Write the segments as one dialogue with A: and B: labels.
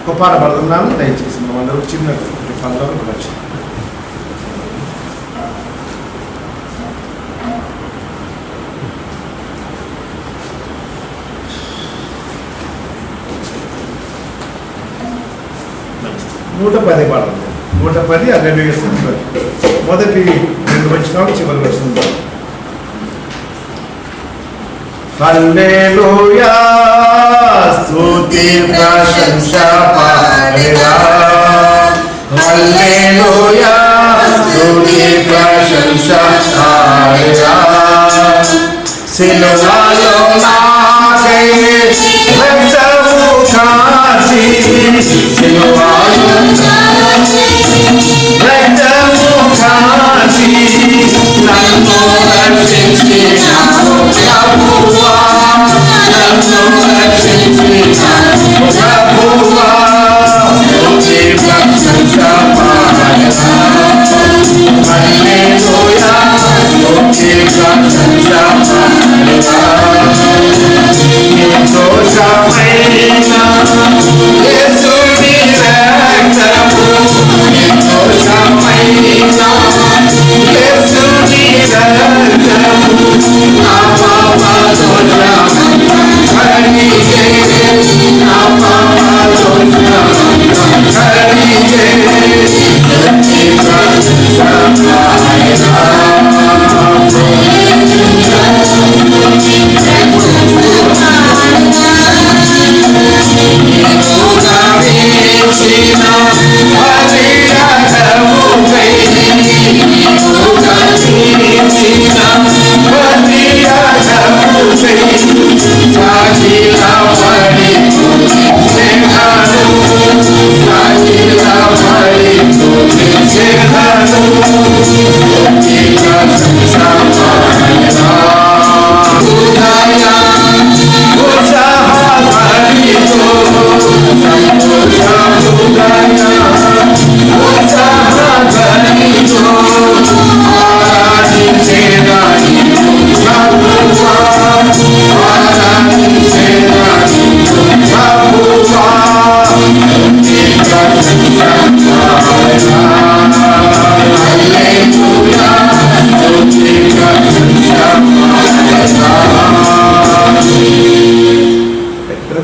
A: ఒక పాట పడుతున్నాను, దయచేసి మనం అందరూ చిన్న పనులను వచ్చి నూట 10 పాటలు 110 2 వేస్తుంది. మొదటి 2 వచ్చినాడు, చివరి వచ్చిన హల్లెలూయా స్తుతి ప్రశంస పాడెదా, హల్లెలూయా స్తుతి ప్రశంస పాడెదా. సిలువలో నాకై రక్తము కాచి, సిలువలో రక్తము కాచి నన్ను రక్షించినావు ప్రభువా, నన్ను రక్షించినావు ప్రభువా. స్తుతి ప్రశంస పాడెదా, హల్లెలూయా స్తుతి ప్రశంస పాడెదా. నిర్దోషమైన యేసుని రక్తము, నిర్దోషమైన యేసుని రక్తము నా పాప దోషమంతా కడిగే, నా పాప దోషమంతా కడిగే. స్తుతి ప్రశంస పాడెదా,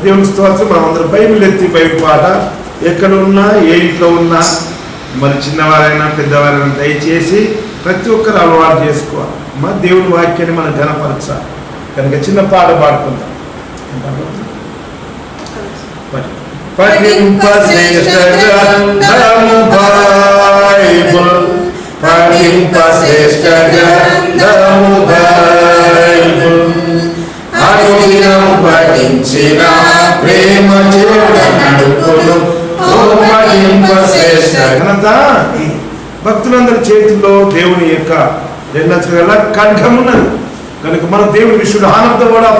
A: దేవుని స్తోత్రం. మనం అందరూ బైబిల్ ఎత్తి బైబిల్ పాట ఎక్కడ ఉన్నా ఏ ఇంట్లో ఉన్నా మరి చిన్నవారైనా పెద్దవారైనా దయచేసి ప్రతి ఒక్కరు అలవాటు చేసుకోవాలి. మా దేవుని వాక్యాన్ని మనం ఘనపరచాలి కనుక చిన్న పాట పాడుకుందాం. పఠింప శ్రేష్ఠ గ్రంథము బైబిల్, పఠింప శ్రేష్ఠ గ్రంథము బైబిల్, అనుదినం పఠించిన ప్రేమ చూడ నడుపును పఠింప శ్రేష్ఠ ఘనత. భక్తులందరి చేతుల్లో దేవుని యొక్క 2 అక్షరాల ఖడ్గం ఉన్నది కనుక మనం దేవుని విషయంలో ఆనంద కూడా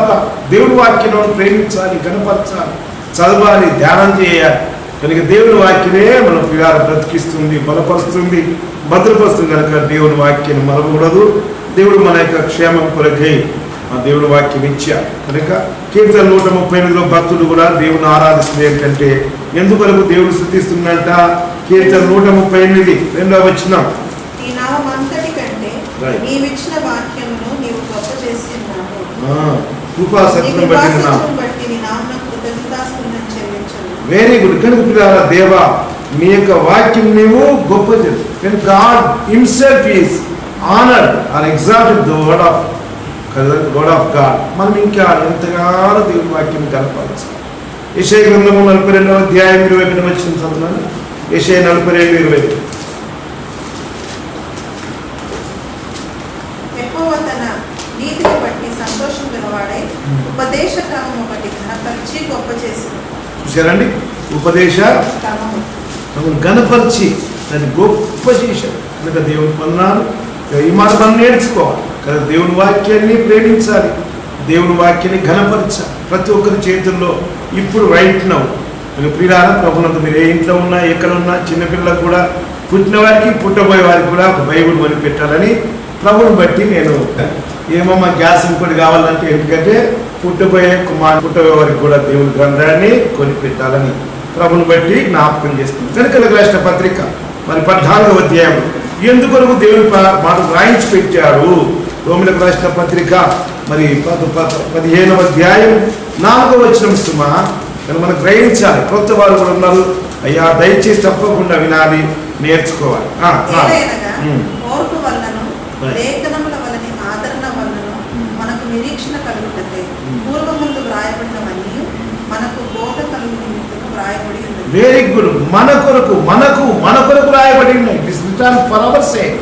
A: దేవుని వాక్యం ప్రేమించాలి, కనపరచాలి, చదవాలి, ధ్యానం చేయాలి. కనుక దేవుని వాక్యమే మన పిల్లలు బ్రతికిస్తుంది, బలపరుస్తుంది, భద్రపరుస్తుంది. కనుక దేవుని వాక్యాన్ని మరవకూడదు. దేవుడు మన యొక్క క్షేమం కొరకై ఆ దేవుని వాక్యం ఇచ్చారు. కనుక కీర్తన 138లో భక్తుడు కూడా దేవుని ఆరాధిస్తుంది. ఏంటంటే ఎందుకొరకు దేవుడు స్తుతిస్తుందంట? కీర్తన 138 2వ వచనం, కృపా సత్యం బట్టి వెరీ గుడ్. కనుక దేవా నీ యొక్క వాక్యం నీవు గొప్ప చేసు. God himself is honoured or exalted the word of God. మనం ఇంకా ఎంతగానో దేవుని వాక్యం కనపరచాలి. యెషయా గ్రంథము 42వ అధ్యాయం 21వ వచనం చదువుతాను. యెషయా 42:20. చూశారండి, ఉపదేశ గణపరిచి దాన్ని గొప్ప చేశారు. కనుక దేవుని వందనాలు. ఈ మాట మనం నేర్చుకోవాలి కదా, దేవుని వాక్యాన్ని ప్రేమించాలి, దేవుని వాక్యాన్ని ఘనపరచాలి. ప్రతి ఒక్కరి చేతుల్లో ఇప్పుడు రైట్ నౌ ప్రియులారా ప్రభునందు మీరు ఏ ఇంట్లో ఉన్నా ఎక్కడ ఉన్నా చిన్నపిల్లలకు కూడా పుట్టిన వారికి పుట్టబోయే వారికి కూడా ఒక బైబిల్ కొని పెట్టాలని ప్రభుని బట్టి నేను ఏమో మా గ్యాస్ ఇంకోటి కావాలంటే ఎందుకంటే పుట్టబోయే వారికి కూడా దేవుని గ్రంథాన్ని కొని పెట్టాలని ప్రభుని బట్టి జ్ఞాపకం చేస్తుంది. కనుక రాష్ట్ర పత్రిక మరి 14వ అధ్యాయం ఎందుకొరకు దేవుని మాట రాయించి పెట్టాడు. రోమిలకు రాష్ట్ర పత్రిక మరి 15వ అధ్యాయం 4వ వచనం సుమా మనం గ్రహించాలి. కొత్త వారు కూడా ఉన్నారు, అయ్యా దయచేసి తప్పకుండా వినాలి, నేర్చుకోవాలి.
B: నిరీక్షణ కలుగుటకై పూర్వముందు వ్రాయబడినవన్నీ మనకు బోధ కలుగు నిమిత్తము వ్రాయబడి ఉన్నది.
A: Very good. మన కొరకు రాయబడి ఉన్నాయి. It is return for hour sake.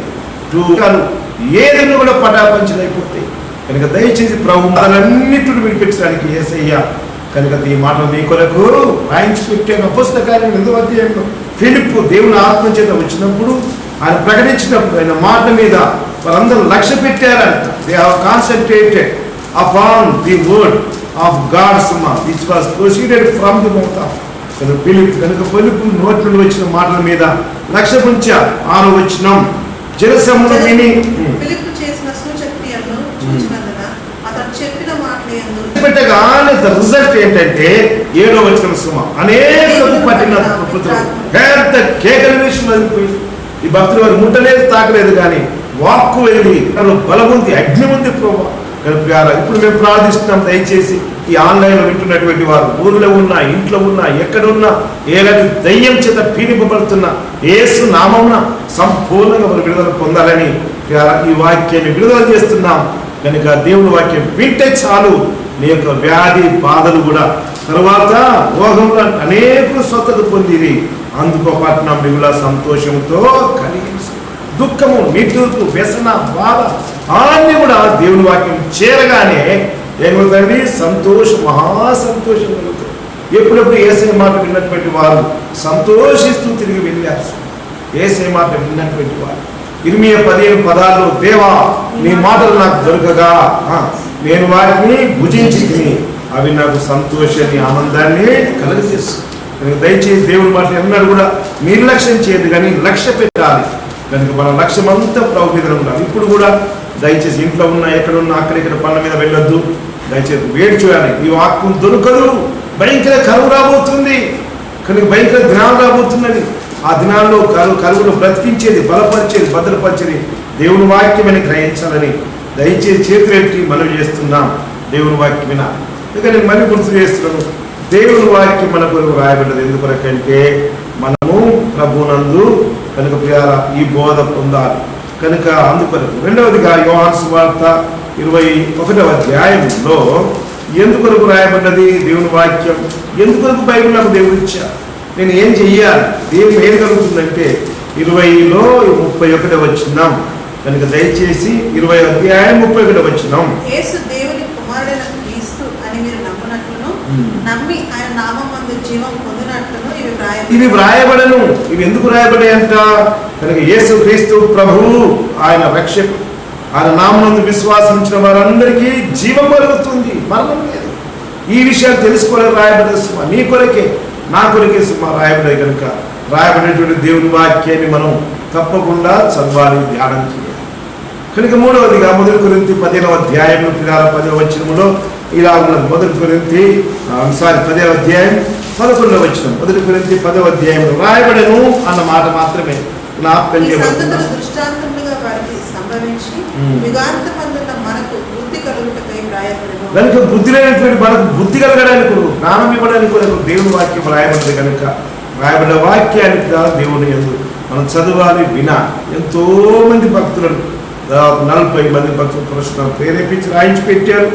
A: ఏదైనా కూడా పటాపంచలైపోతాయి. కనుక దయచేసి ప్రభు అన్నిటిని విడిపించడానికి యేసయ్య కనుక ఈ మాటలు మీ కొరకు రాయించి పెట్టాను. అపోస్తల కార్యం 8వ అధ్యాయంలో ఫిలిప్పు దేవుని ఆత్మ చేత వచ్చినప్పుడు ఆయన ప్రకటించినప్పుడు ఆయన మాట మీద వారందరూ లక్ష్య పెట్టారంట. They have concentrated upon the word of God which was proceeded from the mouth of Philip. కనుక ఫిలిప్పు నోటి నుండి వచ్చిన మాటల మీద లక్ష్య ఉంచారు. 6వ వచనం జనసమూహం విని
B: ఫిలిప్పు చేసిన సూచక్రియలను చూచినందున అతడు చెప్పిన మాటలందు
A: పెట్టగానే రిజల్ట్ ఏంటంటే 7వ వచనం సుమ అనేక పట్టిన పెద్ద కేకల విషయం అయిపోయింది. ఈ భక్తులు వారు ముట్టలేదు, తాకలేదు, కానీ వాక్కు వెళ్ళి బలం ఉంది, అగ్ని ఉంది ప్రభు. ఇప్పుడు మేము ప్రార్థిస్తున్నాం, దయచేసి ఈ ఆన్లైన్లో వింటున్నటువంటి వారు ఊర్లో ఉన్నా, ఇంట్లో ఉన్నా, ఎక్కడున్నా, ఏలాంటి దయ్యం చేత పీడింపబడుతున్నా యేసు నామమున సంపూర్ణంగా వారు విడుదల పొందాలని ఈ వాక్యాన్ని విడుదల చేస్తున్నాం. కనుక దేవుని వాక్యం వింటే చాలు నీ యొక్క వ్యాధి బాధలు కూడా తర్వాత రోగంలో అనేక స్వస్థత పొందిరి. అందుకో పట్నం మిగుల సంతోషంతో కలిగించు. దుఃఖము, నిట్టూర్పు, వ్యసన, బాధ అన్నీ కూడా దేవుని వాక్యం చేరగానే ఏమవుతుంది? సంతోషం, మహాసంతోషం కలుగుతుంది. ఎప్పుడెప్పుడు యేసయ్య మాట విన్నటువంటి వారు సంతోషిస్తూ తిరిగి వెళ్ళారు. యేసయ్య మాట విన్నటువంటి వారు ఇర్మియా 15:16 దేవా నీ మాటలు నాకు దొరకగా నేను వాటిని భుజించి తిని అవి నాకు సంతోషాన్ని, ఆనందాన్ని కలుగజేస్తుంది. దయచేసి దేవుని మాట ఎన్నడూ కూడా నిర్లక్ష్యం చేయదు, కానీ లక్ష్య పెట్టాలి. కనుక మన లక్ష్యం అంతా ప్రభు మీద ఉండాలి. ఇప్పుడు కూడా దయచేసి ఇంట్లో ఉన్నా, ఎక్కడున్నా, అక్కడిక్కడ పనుల మీద వెళ్ళొద్దు. దయచేసి వేడి చేయాలి. ఈ వాక్కు దొరకదు, భయంకర కరువు రాబోతుంది. కనుక భయంకర దినాలు రాబోతున్నది. ఆ దినాల్లో కరువును బ్రతికించేది, బలపరిచేది, భద్రపరిచేది దేవుని వాక్యమని గ్రహించాలని దయచేసి చేతులెత్తి మనవి చేస్తున్నాం. దేవుని వాక్యమైన ఇక నేను మళ్ళీ గుర్తు చేస్తున్నాను. దేవుని వాక్యం మన కొరకు రాయబడ్డది ఎందుకొరకంటే మనము ప్రభునందు కనుక ప్రియారా ఈ బోధ పొందాలి. కనుక అందుకొరకు. రెండవదిగా యోహాను సువార్త 21వ అధ్యాయంలో ఎందుకొరకు రాయబడ్డది దేవుని వాక్యం? ఎందుకొరకు బైబిల్ నాకు దేవుడు ఇచ్చారు? నేను ఏం చెయ్యాలి? దేవుడు ఏం కలుగుతుందంటే 20లో 31వ వచనం. కనుక దయచేసి 20వ అధ్యాయం 31వ వచనం.
B: యేసు దేవుని కుమారుడైన క్రీస్తు అని మీరు నమ్మునట్లును నమ్మి ఆయన నామమందు జీవం పొందినట్లును ఇవి వ్రాయబడను.
A: ఇవి ఎందుకు రాయబడాయంట? కనుక యేసు క్రీస్తు ప్రభువు, ఆయన రక్షకుడు, ఆయన నామమందు విశ్వాసించిన వారందరికీ జీవం కలుగుతుంది, మరణం లేదు. ఈ విషయాలు తెలుసుకోవడానికి రాయబడ్డది సుమా. నీ కొరకే, నా కొరకే సుమా రాయబడే. కనుక రాయబడేటువంటి దేవుని వాక్యాన్ని మనం తప్పకుండా చదవాలి, ధ్యానం చేయాలి. కనుక మూడవదిగా 1 కొరింథీ 10వ అధ్యాయం 10వ వచనంలో ఇలా ఉన్నది. 1 కొరింథీ 10వ అధ్యాయం 11వ వచనం. 1 కొరింథీ 10వ అధ్యాయంలో రాయబడను అన్న మాట మాత్రమే జ్ఞాపకం చేయబడుతుంది. కనుక బుద్ధి లేనటువంటి మనకు బుద్ధి కలగడానికి కొరకు, జ్ఞానం ఇవ్వడానికి కొరకు దేవుని వాక్యం రాయబడింది. కనుక రాయబడ్డ వాక్యానికి దేవుని యందు మనం చదవాలి, వినాలి. ఎంతో మంది భక్తులను 40 మంది భక్తులు పురుషులను ప్రేరేపించి రాయించి పెట్టారు.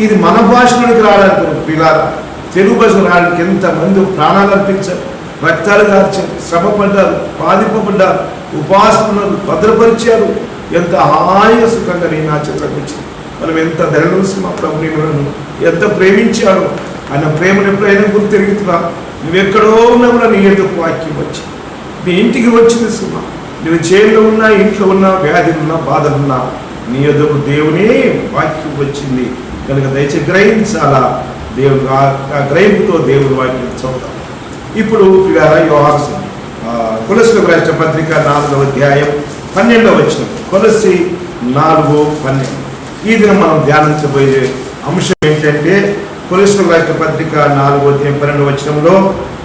A: ఇది మన భాషలోనికి రావడానికి పిల్లారా, తెలుగు భాషలో రావడానికి ఎంతమంది ప్రాణాలు అర్పించారు, రక్తాలు కార్చారు, శ్రమపడ్డారు, బాధింపబడ్డారు, ఉపాసకులను భద్రపరిచారు. ఎంత హాయిగా సుఖంగా నేను నా చేతులకు వచ్చింది. మనం ఎంత ధైర్యం మా ప్రభు నేను ఎంత ప్రేమించాడో ఆయన ప్రేమను ఎప్పుడైనా గుర్తు తిరుగుతున్నా. నువ్వెక్కడో ఉన్నా కూడా నీ ఎందుకు వాక్యం వచ్చి నీ ఇంటికి వచ్చింది సుమా. నువ్వు చేతిలో ఉన్నా, ఇంట్లో ఉన్నా, వ్యాధులున్నా, బాధలున్నా, నీ యొద్దకు దేవుని వాక్యం వచ్చింది. కనుక దయచేసి గ్రహించాలా. దేవుడు ఆ గ్రహింపుతో దేవుని వాక్యం చదువుతాం. ఇప్పుడు యోహాను కొలస్సీలకు రాసిన పత్రిక 4వ అధ్యాయం 12వ వచనం. కొలస్సీ 4:12. ఈ దినం మనం ధ్యానించబోయే అంశం ఏంటంటే కొలస్సీలకు రాసిన పత్రిక 4వ అధ్యాయం 12వ వచనంలో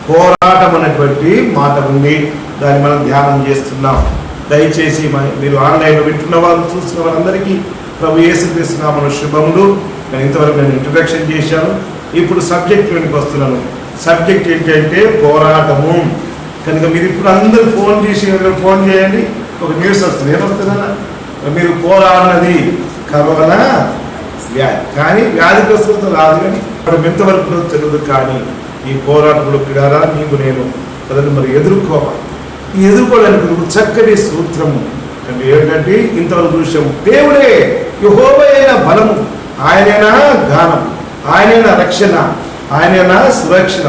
A: పోరాటం అనేటువంటి మాట ఉంది. దాన్ని మనం ధ్యానం చేస్తున్నాం. దయచేసి మీరు ఆన్లైన్లో వింటున్న వాళ్ళు, చూస్తున్న వారందరికీ ప్రభు యేసుక్రీస్తు నామమున శుభములు. నేను ఇంతవరకు ఇంట్రడక్షన్ చేశాను. ఇప్పుడు సబ్జెక్ట్లోనికి వస్తున్నాను. సబ్జెక్ట్ ఏంటంటే పోరాటము. కనుక మీరు ఇప్పుడు అందరూ ఫోన్ చేయండి, ఒక న్యూస్ వస్తుంది. ఏమొస్తుందన్నా, మీరు పోరాడినది కరోనా వ్యాధి, కానీ వ్యాధిగ్రస్తులతో రాదు, కానీ మనం ఎంతవరకు తెలియదు. కానీ ఈ పోరాటంలో పిడారా నీకు నేను కదండి మరి ఎదుర్కోవాలి. ఈ ఎదుర్కోవడానికి చక్కటి సూత్రము అంటే ఏంటంటే ఇంతవరకు చూసాము. దేవుడే యెహోవా బలము, ఆయనైనా గానం, ఆయనైనా రక్షణ, ఆయనైనా సురక్షణ,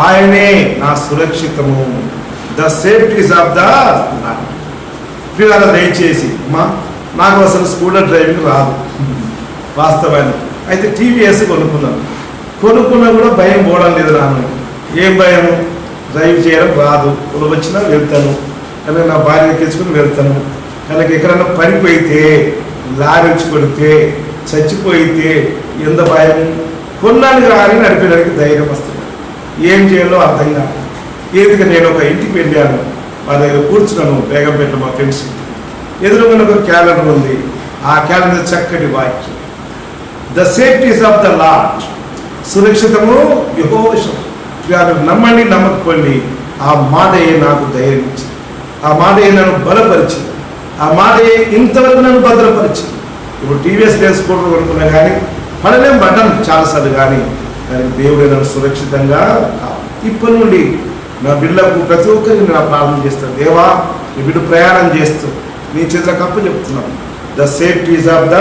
A: ఆయనే నా సురక్షితము. The safeties of the Lord. పిల్లల దయచేసి నాకు అసలు స్కూటర్ డ్రైవింగ్ రాదు వాస్తవాన్ని. అయితే టీవీఎస్ కొనుక్కున్నా కూడా భయం పోవడం లేదు. రాను ఏం భయం, డ్రైవ్ చేయడం రాదు, వచ్చినా వెళ్తాను, కనుక నా భార్య తెచ్చుకుని వెళ్తాను. కనుక ఎక్కడన్నా పడిపోయితే, లారీ వచ్చి కొడితే, చచ్చిపోయితే ఎంత భయం. కొన్నానికి రాని నడిపేదానికి ధైర్యం వస్తుంది. ఏం చేయాలో అర్థం కాదు. ఏదిగా నేను ఒక ఇంటికి వెళ్ళాను, మా దగ్గర కూర్చున్నాను బేగంపేట మా ఫ్రెండ్స్. ఎదురుగా ఒక క్యాలెండర్ ఉంది. ఆ క్యాలెండర్ చక్కటి వాక్యం, the safeties of the Lord. సురక్షితము యెహోవా. నమ్మండి, నమ్మకపోండి. ఆ మాటయే నాకు ధైర్యం ఇచ్చింది, ఆ మాటయే నన్ను బలపరిచింది, ఆ మాటయే ఇంతవరకు నన్ను భద్రపరిచింది. ఇప్పుడు టీవీఎస్ వేసుకోవడం అనుకున్నా కానీ పడలేం, పడ్డాను చాలాసార్లు, కానీ దానికి దేవుడే నన్ను సురక్షితంగా. ఇప్పటి నుండి నా బిడ్డలకు ప్రతి ఒక్కరికి నేను ప్రార్థన చేస్తాను. దేవా, నీ బిడ్డ ప్రయాణం చేస్తూ నీ చేతులకు అప్పు చెప్తున్నాను. ద సేఫ్టీస్ ఆఫ్ ద,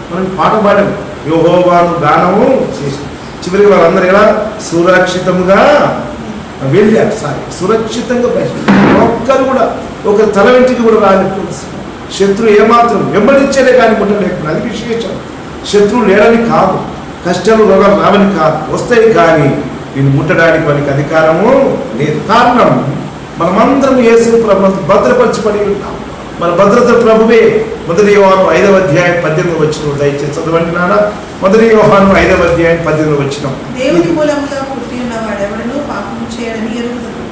A: మనం పాట పాడాము, యెహోవాను గానము చేసి చివరికి వాళ్ళందరూ ఎలా సురక్షితంగా వెళ్ళారు. సురక్షితంగా ఒక్కరు కూడా ఒక తల వెంటికి కూడా రాలిపోతుంది. శత్రువు ఏమాత్రం వెంబడించేదే కానీ ముట్టలేకుండా. అది విశేషం. శత్రువు లేడని కాదు, కష్టాలు రోగాలు రావని కాదు, వస్తాయి, కానీ దీన్ని ముట్టడానికి మనకి అధికారము లేదు. కారణం మనమందరం యేసు ప్రభువును భద్రపరచబడి ఉంటాం. మన భద్రత ప్రభువే. 1 యోహాను 5వ అధ్యాయం 18వ వచనం దయచేసి చదవండి నాన్న. 1 యోహాను 5వ అధ్యాయం 18వ వచనం.
B: దేవుని మూలముగా పుట్టి ఉన్నవాడు ఎవడను పాపము చేయడని ఎరుగుతాడు.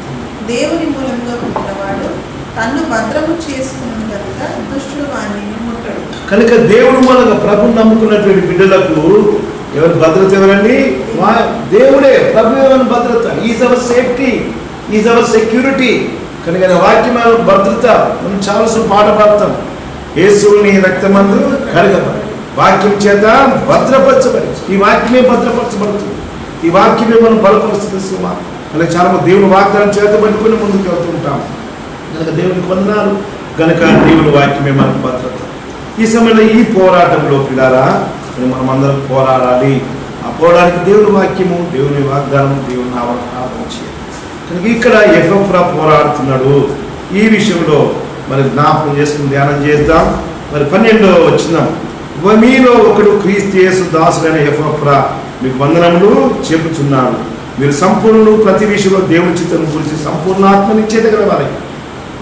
B: దేవుని మూలముగా పుట్టినవాడు తన్ను భద్రము చేసుకున్న కనుక దుష్టుడు వాణిని ముట్టడు. కనుక
A: దేవుని మూలంగా ప్రభువును నమ్ముకున్నటువంటి బిడ్డలకు ఎవరి భద్రత ఎవరండి? దేవుడే. ప్రభు ఎవరి భద్రత? Is our safety, is our security. కనుక వాక్యం భద్రత. మనం చాలాసార్లు పాట పాడతాం, యేసుని రక్తమందు కడగబడి, వాక్యం చేత భద్రపరచబడి. ఈ వాక్యమే భద్రపరచబడుతుంది, ఈ వాక్యమే మనం బలపరుస్తుంది. సుమా కనుక చాలా మంది దేవుని వాగ్దానం చేత పట్టుకుని ముందుకు వెళ్తూ ఉంటాం. కనుక దేవునికి వందనాలు. కనుక దేవుని వాక్యమే మనకు భద్రత. ఈ సమయంలో ఈ పోరాటంలో పిల్లారా మనం అందరం పోరాడాలి. ఆ పోరాడానికి దేవుని వాక్యము, దేవుని వాగ్దానం, దేవుని ఆరాధన చేయాలి. కనుక ఇక్కడ ఎఫ్రా పోరాడుతున్నాడు. ఈ విషయంలో మరి జ్ఞాపకం చేసుకుని ధ్యానం చేద్దాం. మరి 12వ వచనం, మీలో ఒకడు క్రీస్తు యేసు దాసుడైన ఎఫ్రా మీకు వందనములు చెబుతున్నాడు. మీరు సంపూర్ణులు, ప్రతి విషయంలో దేవుని చిత్తం గురించి సంపూర్ణ ఆత్మనిచ్చేత గలవారై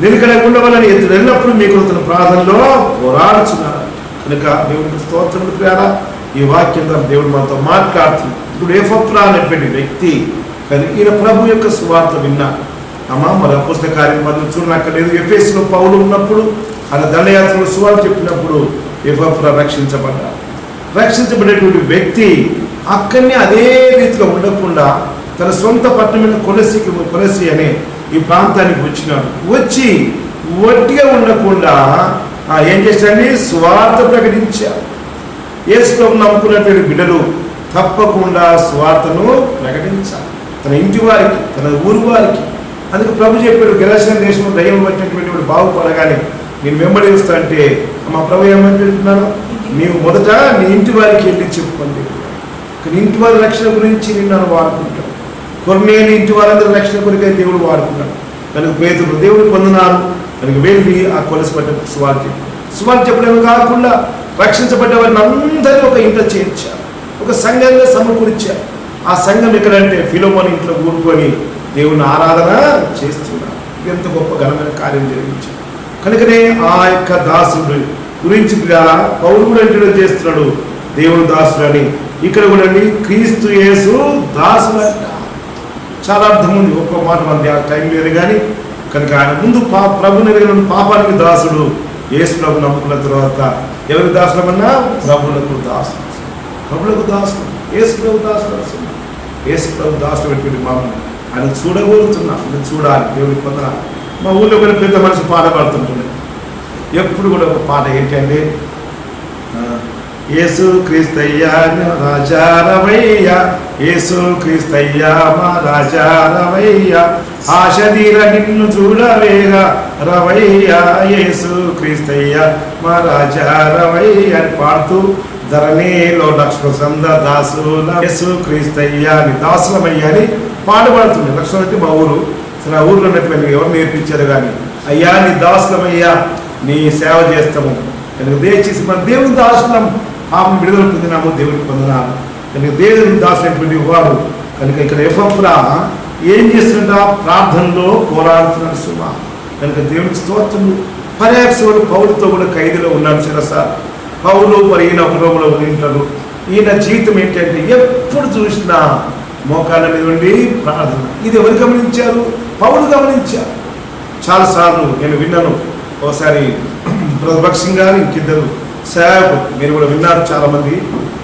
A: నిలకడ ఉండవాలని ఎల్లప్పుడూ మీకు తన ప్రార్థనలో పోరాడుచున్నారు. కనుక దేవునికి స్తోత్రములు ప్రియారా. ఈ వాక్యం దేవుడు మనతో మాట్లాడుతుంది. ఇప్పుడు ఎఫ్రా అనేటువంటి వ్యక్తి, కానీ ఈయన ప్రభు యొక్క సువార్త విన్నా. మరి అపోస్తల కార్యం 10 చూడనక్కర్లేదు. ఎఫెసులో పౌలు ఉన్నప్పుడు ఆయన దండయాత్రలో సువార్త చెప్పినప్పుడు ఎఫ్రా రక్షించబడేటువంటి వ్యక్తి అక్కడనే అదే రీతిగా ఉండకుండా తన సొంత పట్టణమైన కొలసి అనే ఈ ప్రాంతానికి వచ్చినాడు. వచ్చి ఒట్టిగా ఉండకుండా ఏం చేశాడని సువార్త ప్రకటించారు. యేసు ప్రభువును నమ్ముకున్నటువంటి బిడ్డలు తప్పకుండా సువార్తను ప్రకటించాలి, తన ఇంటి వారికి, తన ఊరు వారికి. అందుకు ప్రభు చెప్పాడు, గెరాసిన దేశంలో దయ్యం పట్టినటువంటి వాడు బాగుపడగానే నేను వెంబడి వస్తా అంటే మా ప్రభు ఏమంటున్నాను, నీవు మొదట నీ ఇంటి వారికి వెళ్ళి చెప్పుకోండి. కానీ ఇంటి వారి రక్షణ గురించి నిన్ను వాడుకుంటాడు. కొన్నేళ్ళు ఇంటి వారందరూ రక్షణ కొరికే దేవుడు వాడుకున్నాడు. కనుక పేతురు దేవుడు పొందినారు. కనుక వెళ్ళి ఆ కొలసి పడ్డ సువార్త చెప్పడమే కాకుండా రక్షించబడ్డ వారిని అందరూ ఒక ఇంట్లో చేర్చారు, ఒక సంఘంగా సమకూర్చారు. ఆ సంఘం ఎక్కడంటే ఫిలోమోని ఇంట్లో కూరుకొని దేవుని ఆరాధన చేస్తున్నారు. ఎంత గొప్ప ఘనమైన కార్యం జరిగించారు. కనుకనే ఆ యొక్క దాసుడు గురించి పౌలు కూడా ఇంట్రడ్యూస్ చేస్తున్నాడు, దేవుడు దాసుడు అని. ఇక్కడ కూడా క్రీస్తు యేసు దాసుడు అంట. చాలా అర్థం ఉంది. ఒక్కో మాట మన టైం లేదు కానీ కనుక ఆయన ముందు ప్రభుని పాపానికి దాసుడు. యేసు ప్రభు నమ్ముకున్న తర్వాత ఎవరికి దాసులమన్నా ప్రభులకు దాసుడు. ప్రభులకు దాసుడు యేసు ప్రభు దాసుడు. యేసు ప్రభు దాసుడు పెట్టుకుని మామూలు ఆయన చూడగలుగుతున్నాం. నేను చూడాలి దేవుడికి పొందన. మా ఊళ్ళో కొన్ని పెద్ద మనిషి పాట పాడుతుంటున్నాయి. ఎప్పుడు కూడా ఒక పాట ఏంటంటే యేసు క్రీస్తయ్యా రాజా రవయ్య, యేసు క్రీస్తయ్యా మా రాజా రవయ్య, ఆశ తీర నిన్ను చూడవేగా రవయ్య, యేసు క్రీస్తయ్యా మా రాజా రవయ్య అని పాడుతూ ధరణిలో లక్ష్మ సంద దాసుల యేసు క్రీస్తయ్యా అని దాసులమయ్యా అని పాడుపడుతుంది. లక్ష్మణ అంటే మా ఊరు. అసలు ఆ ఊర్లో ఉన్నటువంటి ఎవరు నేర్పించారు కానీ అయ్యా నీ దాసులమయ్యా నీ సేవ చేస్తాము కనుక దయచేసి మన దేవుని దాసులం పాపం విడుదల పొందినాము దేవుడికి పొందినాము కనుక దేవుని దాసులైనటువంటి వారు కనుక ఇక్కడ ఎఫ్రా ఏం చేస్తుంటా ప్రార్థనలో పోరాడుతున్నారు సుమా. కనుక దేవునికి స్తోత్రము. పర్యాప్సవాడు పౌరుతో కూడా ఖైదులో ఉన్నాడు చిరసార్. పౌరు మరి ఈయన ఒక రోగులో ఉంటారు. ఈయన జీవితం ఏంటంటే ఎప్పుడు చూసినా మోకాళ్ళ మీద ఉండి ప్రార్థన. ఇది ఎవరు గమనించారు? పౌరు గమనించారు. చాలాసార్లు నేను విన్నాను. ఒకసారి బ్రదర్ సింగ్ గారు ఇంకిద్దరు సేవకులు మీరు కూడా విన్నారు చాలామంది.